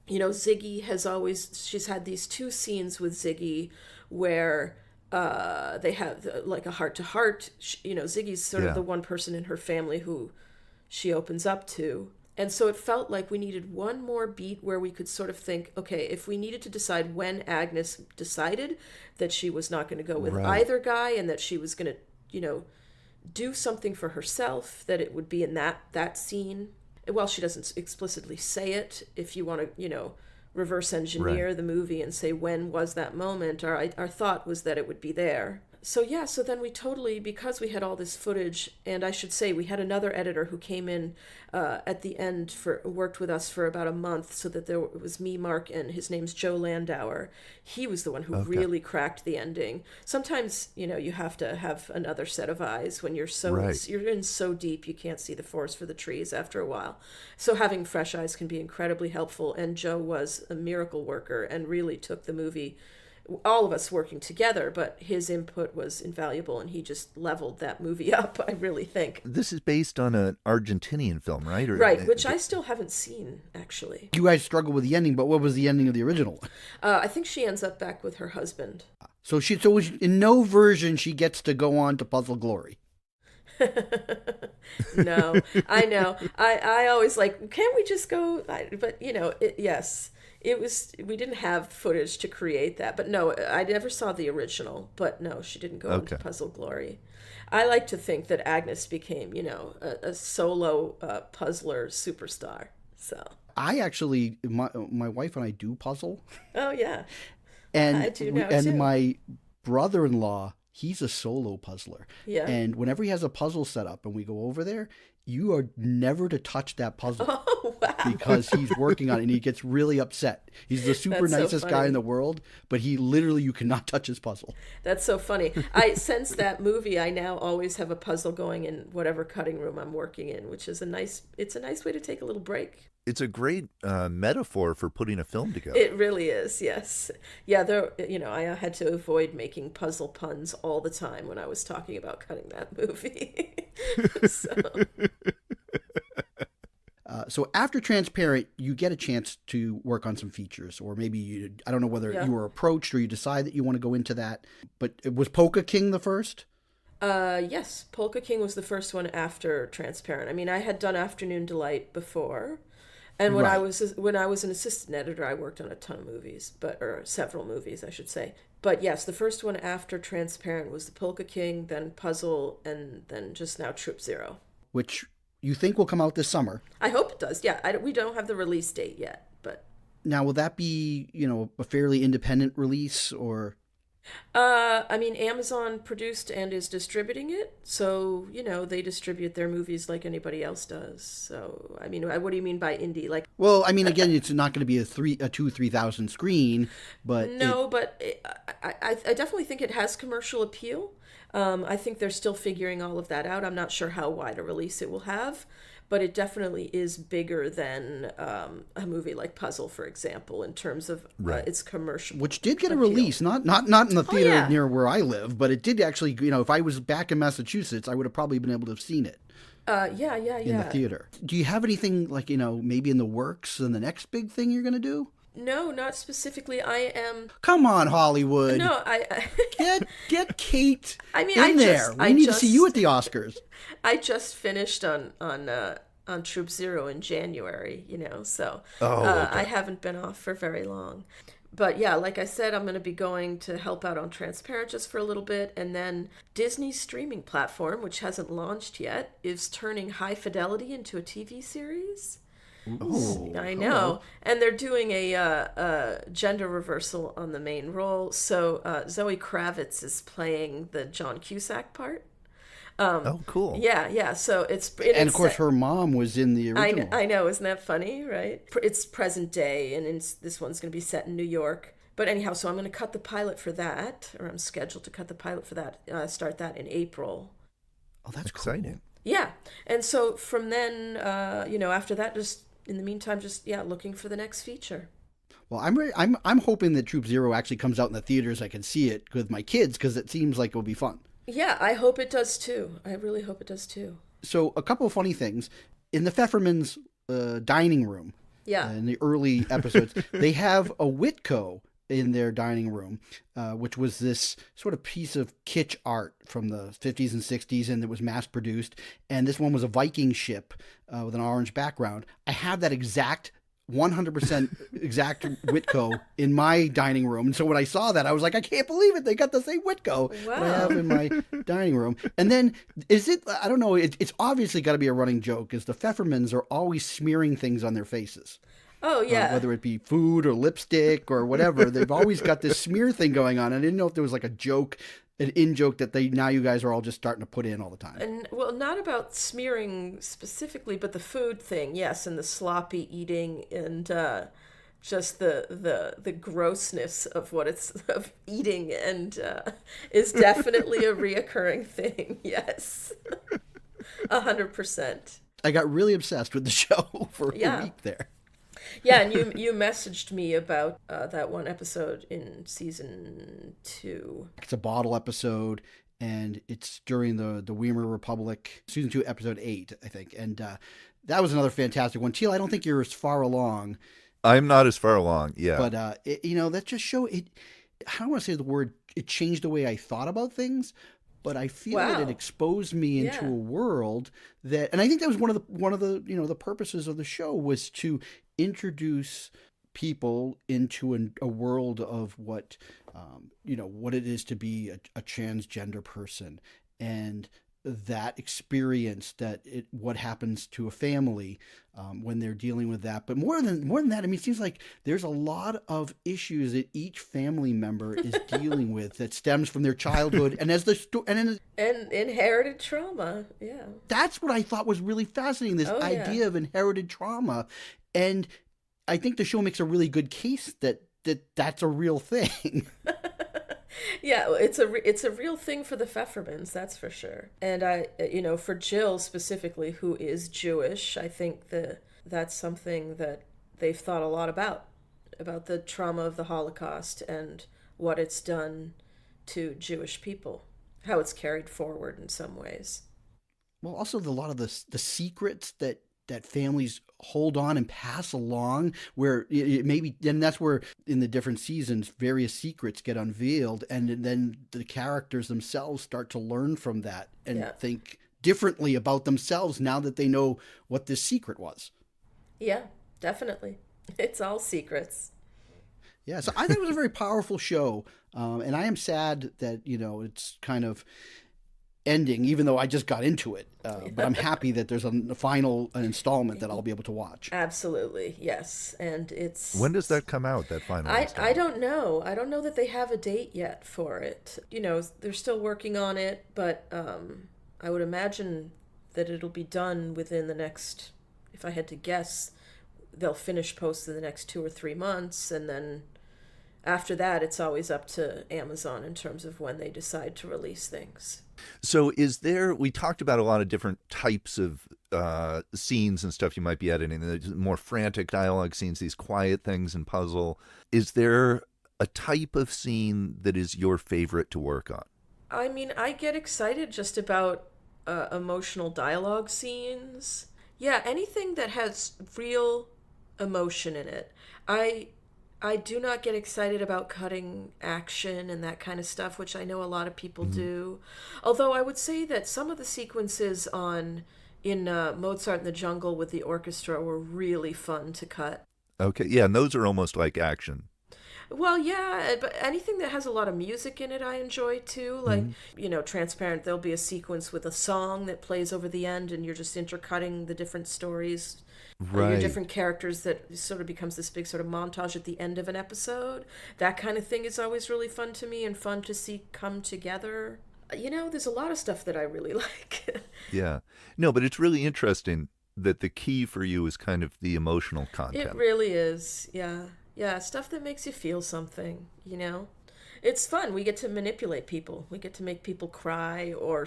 Ziggy she's had these 2 scenes with Ziggy where they have like a heart-to-heart. Ziggy's sort of the one person in her family who she opens up to. And so it felt like we needed one more beat where we could sort of think, okay, if we needed to decide when Agnes decided that she was not going to go with either guy and that she was going to, do something for herself, that it would be in that scene. Well, she doesn't explicitly say it. If you want to, reverse engineer the movie and say when was that moment, our thought was that it would be there. So then we totally, because we had all this footage, and I should say we had another editor who came in at the end, worked with us for about a month, so that it was me, Mark, and his name's Joe Landauer. He was the one who really cracked the ending. Sometimes, you have to have another set of eyes when you're you're in so deep you can't see the forest for the trees after a while. So having fresh eyes can be incredibly helpful, and Joe was a miracle worker and really took the movie, all of us working together, but his input was invaluable, and he just leveled that movie up, I really think. This is based on an Argentinian film, right? Right, which I still haven't seen, actually. You guys struggle with the ending, but what was the ending of the original? I think she ends up back with her husband. So in no version she gets to go on to Puzzle Glory. No, I know. I always can't we just go? But, yes. We didn't have footage to create that, but no, I never saw the original, but no, she didn't go into Puzzle Glory. I like to think that Agnes became, a solo puzzler superstar. So I actually, my wife and I do puzzle. Oh yeah, and I do now too. My brother-in-law, he's a solo puzzler. Yeah. And whenever he has a puzzle set up and we go over there, you are never to touch that puzzle. Oh, wow. Because he's working on it and he gets really upset. He's the super nicest guy in the world, but you cannot touch his puzzle. That's so funny. Since that movie, I now always have a puzzle going in whatever cutting room I'm working in, which is a nice way to take a little break. It's a great metaphor for putting a film together. It really is, yes. Yeah, I had to avoid making puzzle puns all the time when I was talking about cutting that movie. So after Transparent, you get a chance to work on some features, or maybe I don't know whether you were approached or you decide that you want to go into that. But was Polka King the first? Yes, Polka King was the first one after Transparent. I mean, I had done Afternoon Delight before. And when I was an assistant editor, I worked on a ton of movies, or several movies, I should say. But yes, the first one after Transparent was the Polka King, then Puzzle, and then just now Troop Zero. Which you think will come out this summer? I hope it does. Yeah, we don't have the release date yet, but now will that be a fairly independent release or? I mean, Amazon produced and is distributing it, so they distribute their movies like anybody else does. So I mean, what do you mean by indie? Well, I mean, again, it's not going to be a 3,000 screen, but I definitely think it has commercial appeal. I think they're still figuring all of that out. I'm not sure how wide a release it will have, but it definitely is bigger than a movie like Puzzle, for example, in terms of its commercial. Which did get a release, not in the theater near where I live, but it did actually. If I was back in Massachusetts, I would have probably been able to have seen it. In the theater. Do you have anything maybe in the works and the next big thing you're going to do? No, not specifically. I am. Come on, Hollywood. No, get Cate. I mean, in there. We need to see you at the Oscars. I just finished on Troop Zero in January. So I haven't been off for very long. But yeah, like I said, I'm going to be going to help out on Transparent just for a little bit, and then Disney's streaming platform, which hasn't launched yet, is turning High Fidelity into a TV series. Oh, I know. Hello. And they're doing a gender reversal on the main role. So Zoe Kravitz is playing the John Cusack part. Cool. Yeah. So and of course, her mom was in the original. I know. Isn't that funny, right? It's present day, and this one's going to be set in New York. But anyhow, so I'm going to cut the pilot for that, or I'm scheduled to cut the pilot for that, start that in April. Oh, that's exciting. Cool. Yeah. And so from then, after that, just... in the meantime, just looking for the next feature. Well, I'm hoping that Troop Zero actually comes out in the theaters. I can see it with my kids because it seems like it'll be fun. Yeah, I hope it does too. I really hope it does too. So a couple of funny things in the Pfefferman's dining room. Yeah. In the early episodes, they have a Whitco in their dining room, which was this sort of piece of kitsch art from the 50s and 60s, and it was mass produced. And this one was a Viking ship with an orange background. I have that exact 100% exact Whitco in my dining room. And so when I saw that, I was like, I can't believe it. They got the same Whitco that I have in my dining room. And then I don't know, it's obviously got to be a running joke, is the Pfeffermans are always smearing things on their faces. Oh, yeah. Whether it be food or lipstick or whatever, they've always got this smear thing going on. I didn't know if there was like a joke, an in-joke that now you guys are all just starting to put in all the time. And well, not about smearing specifically, but the food thing, yes, and the sloppy eating and just the grossness of what it's of eating and is definitely a reoccurring thing. Yes, 100%. I got really obsessed with the show for a week there. Yeah, and you messaged me about that one episode in season 2. It's a bottle episode, and it's during the Weimar Republic, season 2, episode 8, I think. And that was another fantastic one. Teal, I don't think you're as far along. I'm not as far along, yeah. But, that just showed it. I don't want to say the word, it changed the way I thought about things, but I feel that it exposed me into a world that, and I think that was one of the the purposes of the show was to introduce people into a world of what it is to be a transgender person, and that experience, what happens to a family when they're dealing with that. But more than that, I mean, it seems like there's a lot of issues that each family member is dealing with that stems from their childhood and and inherited trauma. Yeah, that's what I thought was really fascinating. This idea of inherited trauma, and I think the show makes a really good case that's a real thing. Yeah, it's a real thing for the Pfeffermans, that's for sure. And for Jill specifically, who is Jewish, I think that's something that they've thought a lot about the trauma of the Holocaust and what it's done to Jewish people, how it's carried forward in some ways. Well, also a lot of the secrets that families hold on and pass along, where it maybe, and that's where in the different seasons various secrets get unveiled, and then the characters themselves start to learn from that and think differently about themselves now that they know what this secret was. Yeah, definitely. It's all secrets. Yeah, so I think it was a very powerful show, and I am sad that it's kind of ending, even though I just got into it. But I'm happy that there's a final installment that I'll be able to watch. Absolutely, yes. And it's... When does that come out, that final installment? I don't know. I don't know that they have a date yet for it. They're still working on it, but I would imagine that it'll be done within the next, if I had to guess, they'll finish post in the next 2 or 3 months, and then after that, it's always up to Amazon in terms of when they decide to release things. So we talked about a lot of different types of scenes and stuff you might be editing, the more frantic dialogue scenes, these quiet things and puzzle. Is there a type of scene that is your favorite to work on? I mean, I get excited just about emotional dialogue scenes. Yeah, anything that has real emotion in it. I do not get excited about cutting action and that kind of stuff, which I know a lot of people do. Although I would say that some of the sequences in Mozart in the Jungle with the orchestra were really fun to cut. Okay, yeah, and those are almost like action. Well, yeah, but anything that has a lot of music in it I enjoy too. Like, Transparent, there'll be a sequence with a song that plays over the end and you're just intercutting the different stories. Right. Your different characters that sort of becomes this big sort of montage at the end of an episode. That kind of thing is always really fun to me and fun to see come together. There's a lot of stuff that I really like. Yeah. No, but it's really interesting that the key for you is kind of the emotional content. It really is. Yeah. Yeah, stuff that makes you feel something, It's fun. We get to manipulate people. We get to make people cry or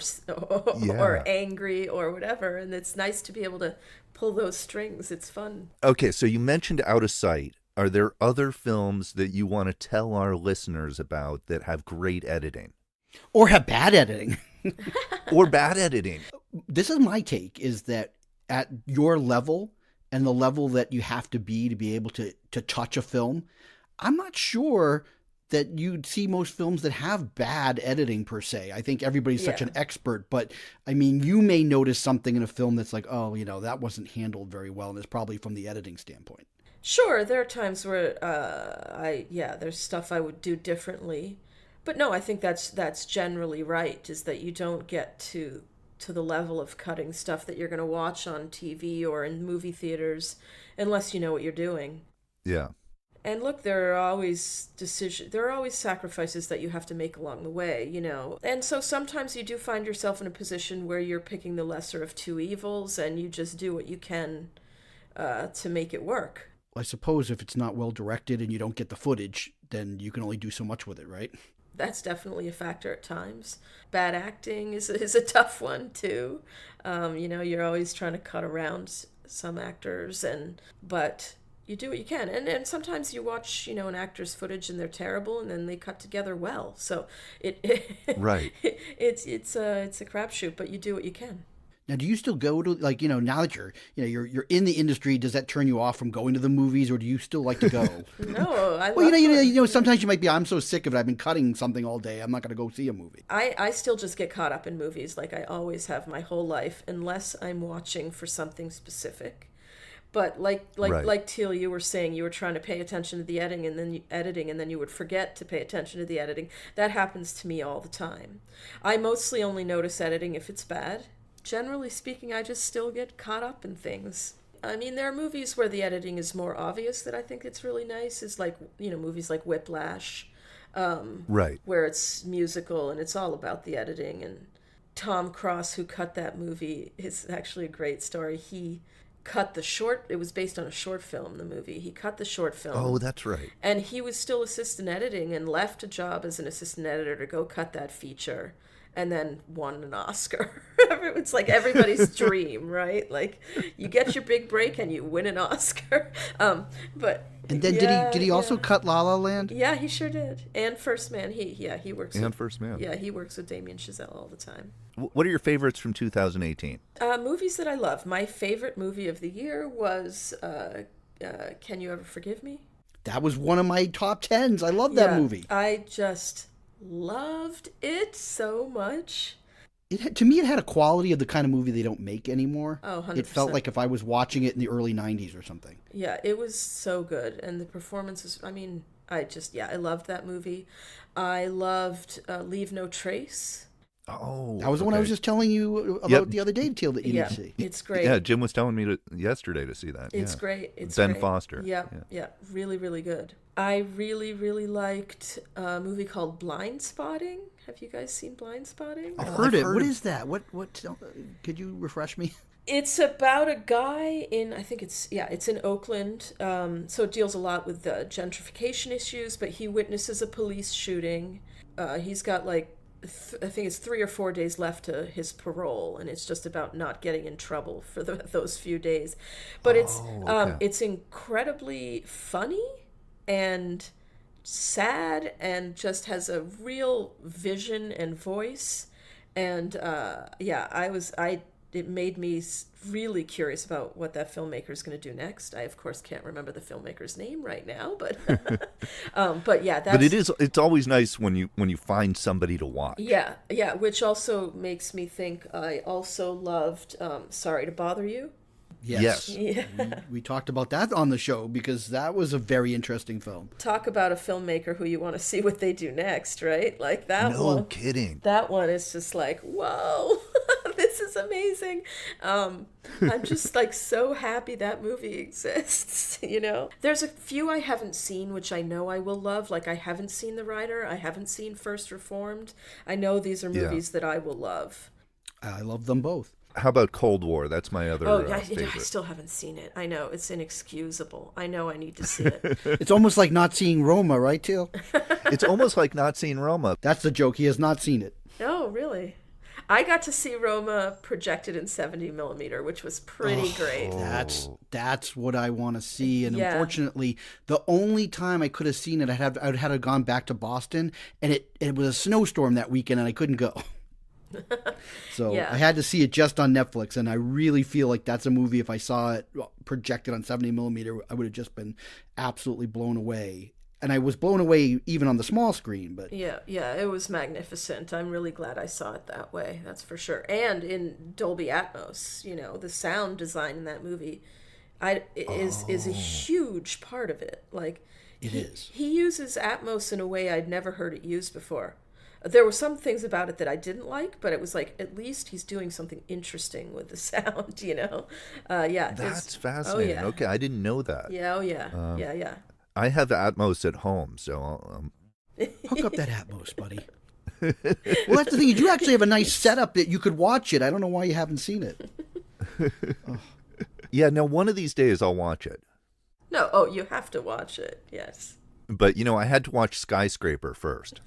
angry or whatever. And it's nice to be able to pull those strings. It's fun. Okay, so you mentioned Out of Sight. Are there other films that you want to tell our listeners about that have great editing? Or have bad editing. Or bad editing. This is my take, is that at your level and the level that you have to be able to touch a film, I'm not sure that you'd see most films that have bad editing per se. I think everybody's such Yeah. an expert, but I mean, you may notice something in a film that's like, oh, that wasn't handled very well, and it's probably from the editing standpoint. Sure, there are times where there's stuff I would do differently, but no, I think that's generally right. Is that you don't get to the level of cutting stuff that you're going to watch on TV or in movie theaters unless you know what you're doing. Yeah. And look, there are always sacrifices that you have to make along the way, And so sometimes you do find yourself in a position where you're picking the lesser of two evils, and you just do what you can to make it work. I suppose if it's not well directed and you don't get the footage, then you can only do so much with it, right? That's definitely a factor at times. Bad acting is a tough one too. You're always trying to cut around some actors, but you do what you can. And sometimes you watch, an actor's footage and they're terrible, and then they cut together well. So Right. it's a crapshoot, but you do what you can. Now, do you still go to, like, now that you're in the industry, does that turn you off from going to the movies, or do you still like to go? No, I Well, love sometimes you might be, I'm so sick of it, I've been cutting something all day, I'm not going to go see a movie. I still just get caught up in movies like I always have my whole life, unless I'm watching for something specific. But like Right. Teal, you were saying, you were trying to pay attention to the editing, and then you would forget to pay attention to the editing. That happens to me all the time. I mostly only notice editing if it's bad. Generally speaking, I just still get caught up in things. I mean, there are movies where the editing is more obvious that I think it's really nice. It's like, movies like Whiplash, Right. where it's musical and it's all about the editing. And Tom Cross, who cut that movie, is actually a great story. He cut it was based on a short film, the movie. He cut the short film. Oh, that's right. And he was still assistant editing and left a job as an assistant editor to go cut that feature, and then won an Oscar. It's like everybody's dream, right? Like, you get your big break and you win an Oscar. But And then did he also cut La La Land? Yeah, he sure did. And First Man. He works. And with, First Man. Yeah, he works with Damien Chazelle all the time. What are your favorites from 2018? Movies that I love. My favorite movie of the year was Can You Ever Forgive Me? That was one of my top 10s. I love that Yeah, movie. I just loved it so much. To me, it had a quality of the kind of movie they don't make anymore. Oh, 100%. It felt like if I was watching it in the early 90s or something. Yeah, it was so good. And the performances, I mean, I loved that movie. I loved Leave No Trace. Oh, That was the one I was just telling you about Yep. the other day, Teal, that you need to see. It's great. Yeah, Jim was telling me yesterday to see that. It's yeah. great. It's Ben great. Foster. Yeah. Really, really good. I really, really liked a movie called Blind Spotting. Have you guys seen Blind Spotting? I've heard it. What is that? What? Could you refresh me? It's about a guy it's in Oakland. So it deals a lot with the gentrification issues, but he witnesses a police shooting. He's got I think it's 3 or 4 days left to his parole, and it's just about not getting in trouble for those few days. But it's incredibly funny and sad, and just has a real vision and voice. And it made me really curious about what that filmmaker is going to do next. I, of course, can't remember the filmmaker's name right now, but it's always nice when you find somebody to watch. Yeah, which also makes me think I also loved Sorry to Bother You. Yes. Yeah. We talked about that on the show because that was a very interesting film. Talk about a filmmaker who you want to see what they do next, right? Like that one. No kidding. That one is just like, whoa, this is amazing. I'm just so happy that movie exists, There's a few I haven't seen, which I know I will love. Like, I haven't seen The Rider. I haven't seen First Reformed. I know these are movies that I will love. I love them both. How about Cold War? That's my other favorite. I still haven't seen it. I know, it's inexcusable. I know I need to see it. It's almost like not seeing Roma, right, Teal? It's almost like not seeing Roma. That's the joke. He has not seen it. Oh, really? I got to see Roma projected in 70 millimeter, which was pretty great. That's what I want to see. And Yeah. unfortunately, the only time I could have seen it, I'd had to have gone back to Boston, and it was a snowstorm that weekend, and I couldn't go. So Yeah. I had to see it just on Netflix, and I really feel like that's a movie, if I saw it projected on 70 millimeter, I would have just been absolutely blown away. and I was blown away even on the small screen. But Yeah, it was magnificent. I'm really glad I saw it that way. That's for sure. And in Dolby Atmos, the sound design in that movie, is a huge part of it. Like, it is. He uses Atmos in a way I'd never heard it used before. There were some things about it that I didn't like, but it was like, at least he's doing something interesting with the sound, Yeah. That's fascinating. Oh, yeah. Okay, I didn't know that. Yeah, yeah. I have Atmos at home, so Hook up that Atmos, buddy. Well, that's the thing. You do actually have a nice setup that you could watch it. I don't know why you haven't seen it. yeah. Now, one of these days I'll watch it. No, you have to watch it. Yes. But I had to watch Skyscraper first.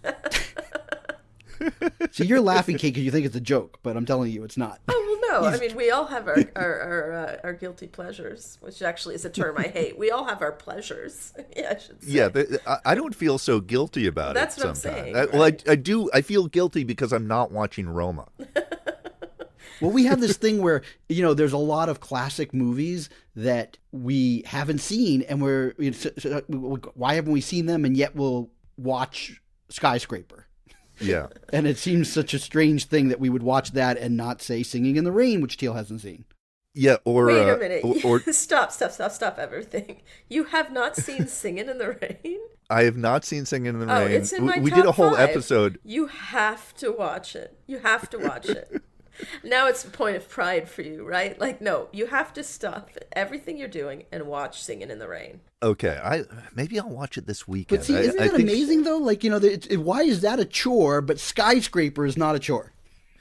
See, you're laughing, Kate, because you think it's a joke, but I'm telling you, it's not. Oh, well, no. I mean, we all have our guilty pleasures, which actually is a term I hate. We all have our pleasures. Yeah, I should say. Yeah, I don't feel so guilty about That's it what sometimes. I'm saying. Well, I do. I feel guilty because I'm not watching Roma. Well, we have this thing where, there's a lot of classic movies that we haven't seen, and why haven't we seen them, and yet we'll watch Skyscraper. Yeah. And it seems such a strange thing that we would watch that and not say Singing in the Rain, which Teal hasn't seen. Yeah, or... Wait a minute. Or Stop everything. You have not seen Singing in the Rain? I have not seen Singing in the Rain. It's in my we top did a whole 5. episode. You have to watch it. You have to watch it. Now it's a point of pride for you, right? Like, no, you have to stop everything you're doing and watch Singing in the Rain. Okay, maybe I'll watch it this weekend. But see, isn't that amazing, though? Like, why is that a chore, but Skyscraper is not a chore?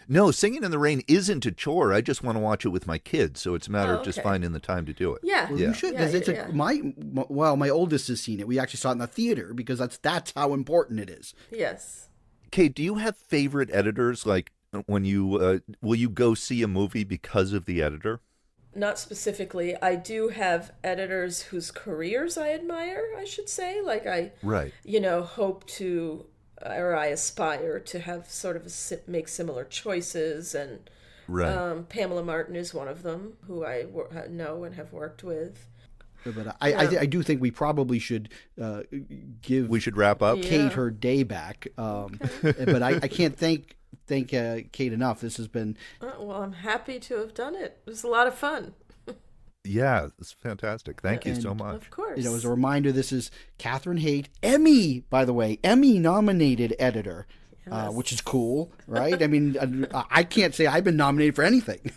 No, Singing in the Rain isn't a chore. I just want to watch it with my kids, so it's a matter of just finding the time to do it. Yeah. Well, you should, because my oldest has seen it. We actually saw it in the theater because that's how important it is. Yes. Kate, do you have favorite editors? Like, when you will you go see a movie because of the editor? Not specifically. I do have editors whose careers I admire, I should say. Like, I hope to, or I aspire to have sort of make similar choices. And Pamela Martin is one of them, who I know and have worked with. But I do think we probably should give. We should wrap up. Kate her day back. But I can't thank Kate enough. This has been. Well, I'm happy to have done it. It was a lot of fun. Yeah, it's fantastic. Thank you so much. Of course. As a reminder, this is Catherine Haight, Emmy-nominated editor. Yes. Which is cool, right? I mean, I can't say I've been nominated for anything,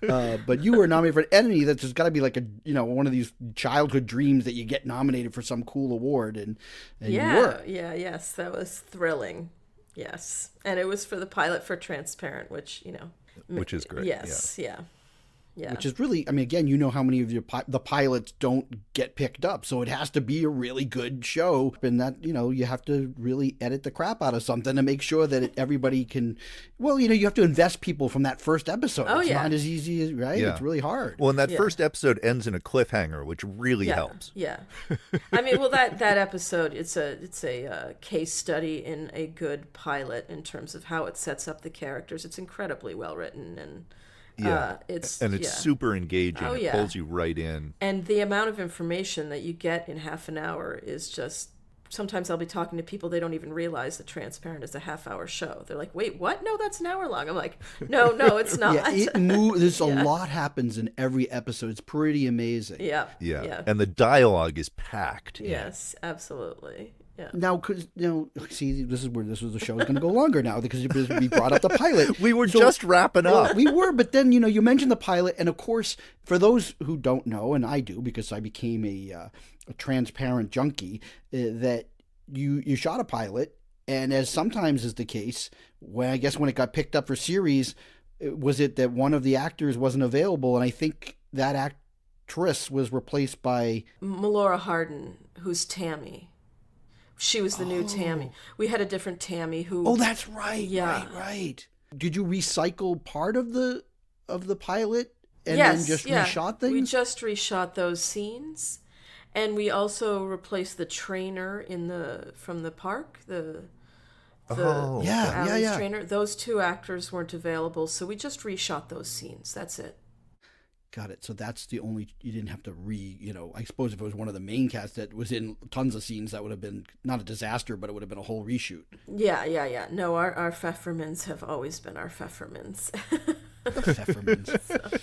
but you were nominated for an Emmy. That's just got to be like one of these childhood dreams that you get nominated for some cool award, and you were. Yes, that was thrilling. Yes, and it was for the pilot for Transparent, which is great. Yes, yeah. Which is really, I mean, again, how many of the pilots don't get picked up, so it has to be a really good show, and that you have to really edit the crap out of something to make sure that everybody can. Well, you have to invest people from that first episode. Oh, it's yeah. not as easy as right. Yeah. It's really hard. Well, and that first episode ends in a cliffhanger, which really helps. Yeah, I mean, well, that episode, it's a case study in a good pilot in terms of how it sets up the characters. It's incredibly well written and. It's super engaging. Oh, it pulls you right in. And the amount of information that you get in half an hour is just. Sometimes I'll be talking to people, they don't even realize that Transparent is a half-hour show. They're like, "Wait, what? No, that's an hour long." I'm like, "No, it's not." Yeah, there's a lot happens in every episode. It's pretty amazing. Yeah. And the dialogue is packed. Yes, absolutely. Yeah. Now, because see, this is where the show is going to go longer now because we brought up the pilot. We were just wrapping up. Well, we were, but then you mentioned the pilot, and of course, for those who don't know, and I do because I became a Transparent junkie, that you shot a pilot, and as sometimes is the case, when it got picked up for series, was it that one of the actors wasn't available, and I think that actress was replaced by Melora Hardin, who's Tammy. She was the new Tammy. We had a different Tammy who. Oh, that's right. Yeah. Right. Did you recycle part of the pilot and then just reshot things? We just reshot those scenes, and we also replaced the trainer from the park. The Allie's trainer. Those two actors weren't available, so we just reshot those scenes. That's it. Got it. So that's the only, you didn't have to I suppose if it was one of the main cast that was in tons of scenes, that would have been not a disaster, but it would have been a whole reshoot. Yeah. No, our Pfeffermans have always been our Pfeffermans. Pfeffermans.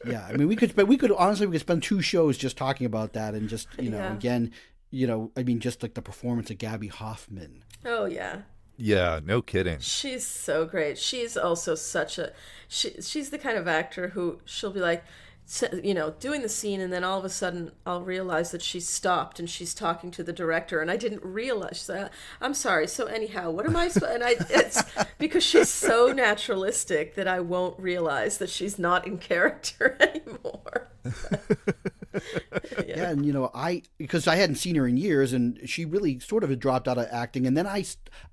Yeah, I mean, we could honestly, we could spend 2 shows just talking about that, and just, Yeah. again, I mean, just like the performance of Gabby Hoffman. Oh, yeah. Yeah, no kidding. She's so great. She's also she's the kind of actor who she'll be like, doing the scene, and then all of a sudden I'll realize that she's stopped and she's talking to the director, and I didn't realize that. I'm sorry. So anyhow, what am I supposed? And it's because she's so naturalistic that I won't realize that she's not in character anymore. Yeah, and because I hadn't seen her in years, and she really sort of had dropped out of acting, and then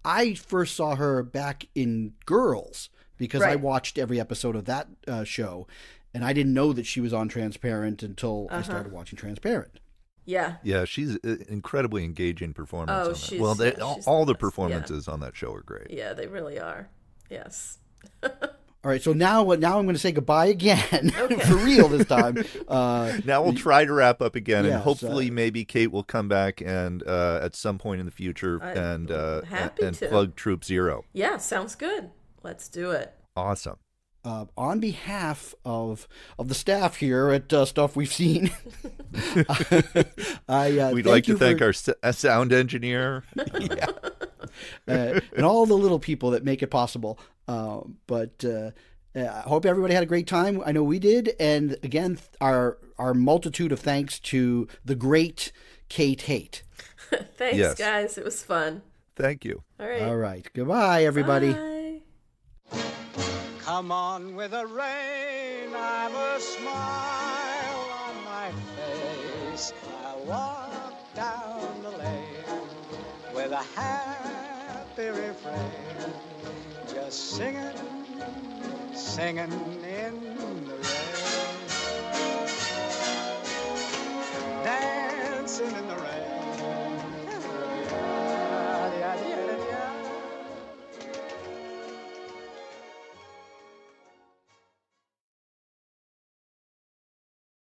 I first saw her back in Girls, because I Right. watched every episode of that show, and I didn't know that she was on Transparent until I started watching Transparent. Yeah. Yeah, she's an incredibly engaging performance. Oh, on that. she's- Well, yeah, she's all the the best, yeah. performances on that show are great. Yeah, they really are. Yes. All right, so now I'm going to say goodbye again, Okay. for real this time. Now we'll try to wrap up again, Yes, and hopefully maybe Cate will come back and at some point in the future I'm happy and to. plug Troop Zero. Yeah, sounds good. Let's do it. Awesome. On behalf of the staff here at Stuff We've Seen, We'd like to thank our sound engineer. And all the little people that make it possible. But I hope everybody had a great time. I know we did. And again, our multitude of thanks to the great Cate Haight. Thanks, Yes. guys. It was fun. Thank you. All right. All right. Goodbye, everybody. Bye. Come on with the rain, I've a smile on my face. I walk down the lane with a happy refrain, just singing in the rain.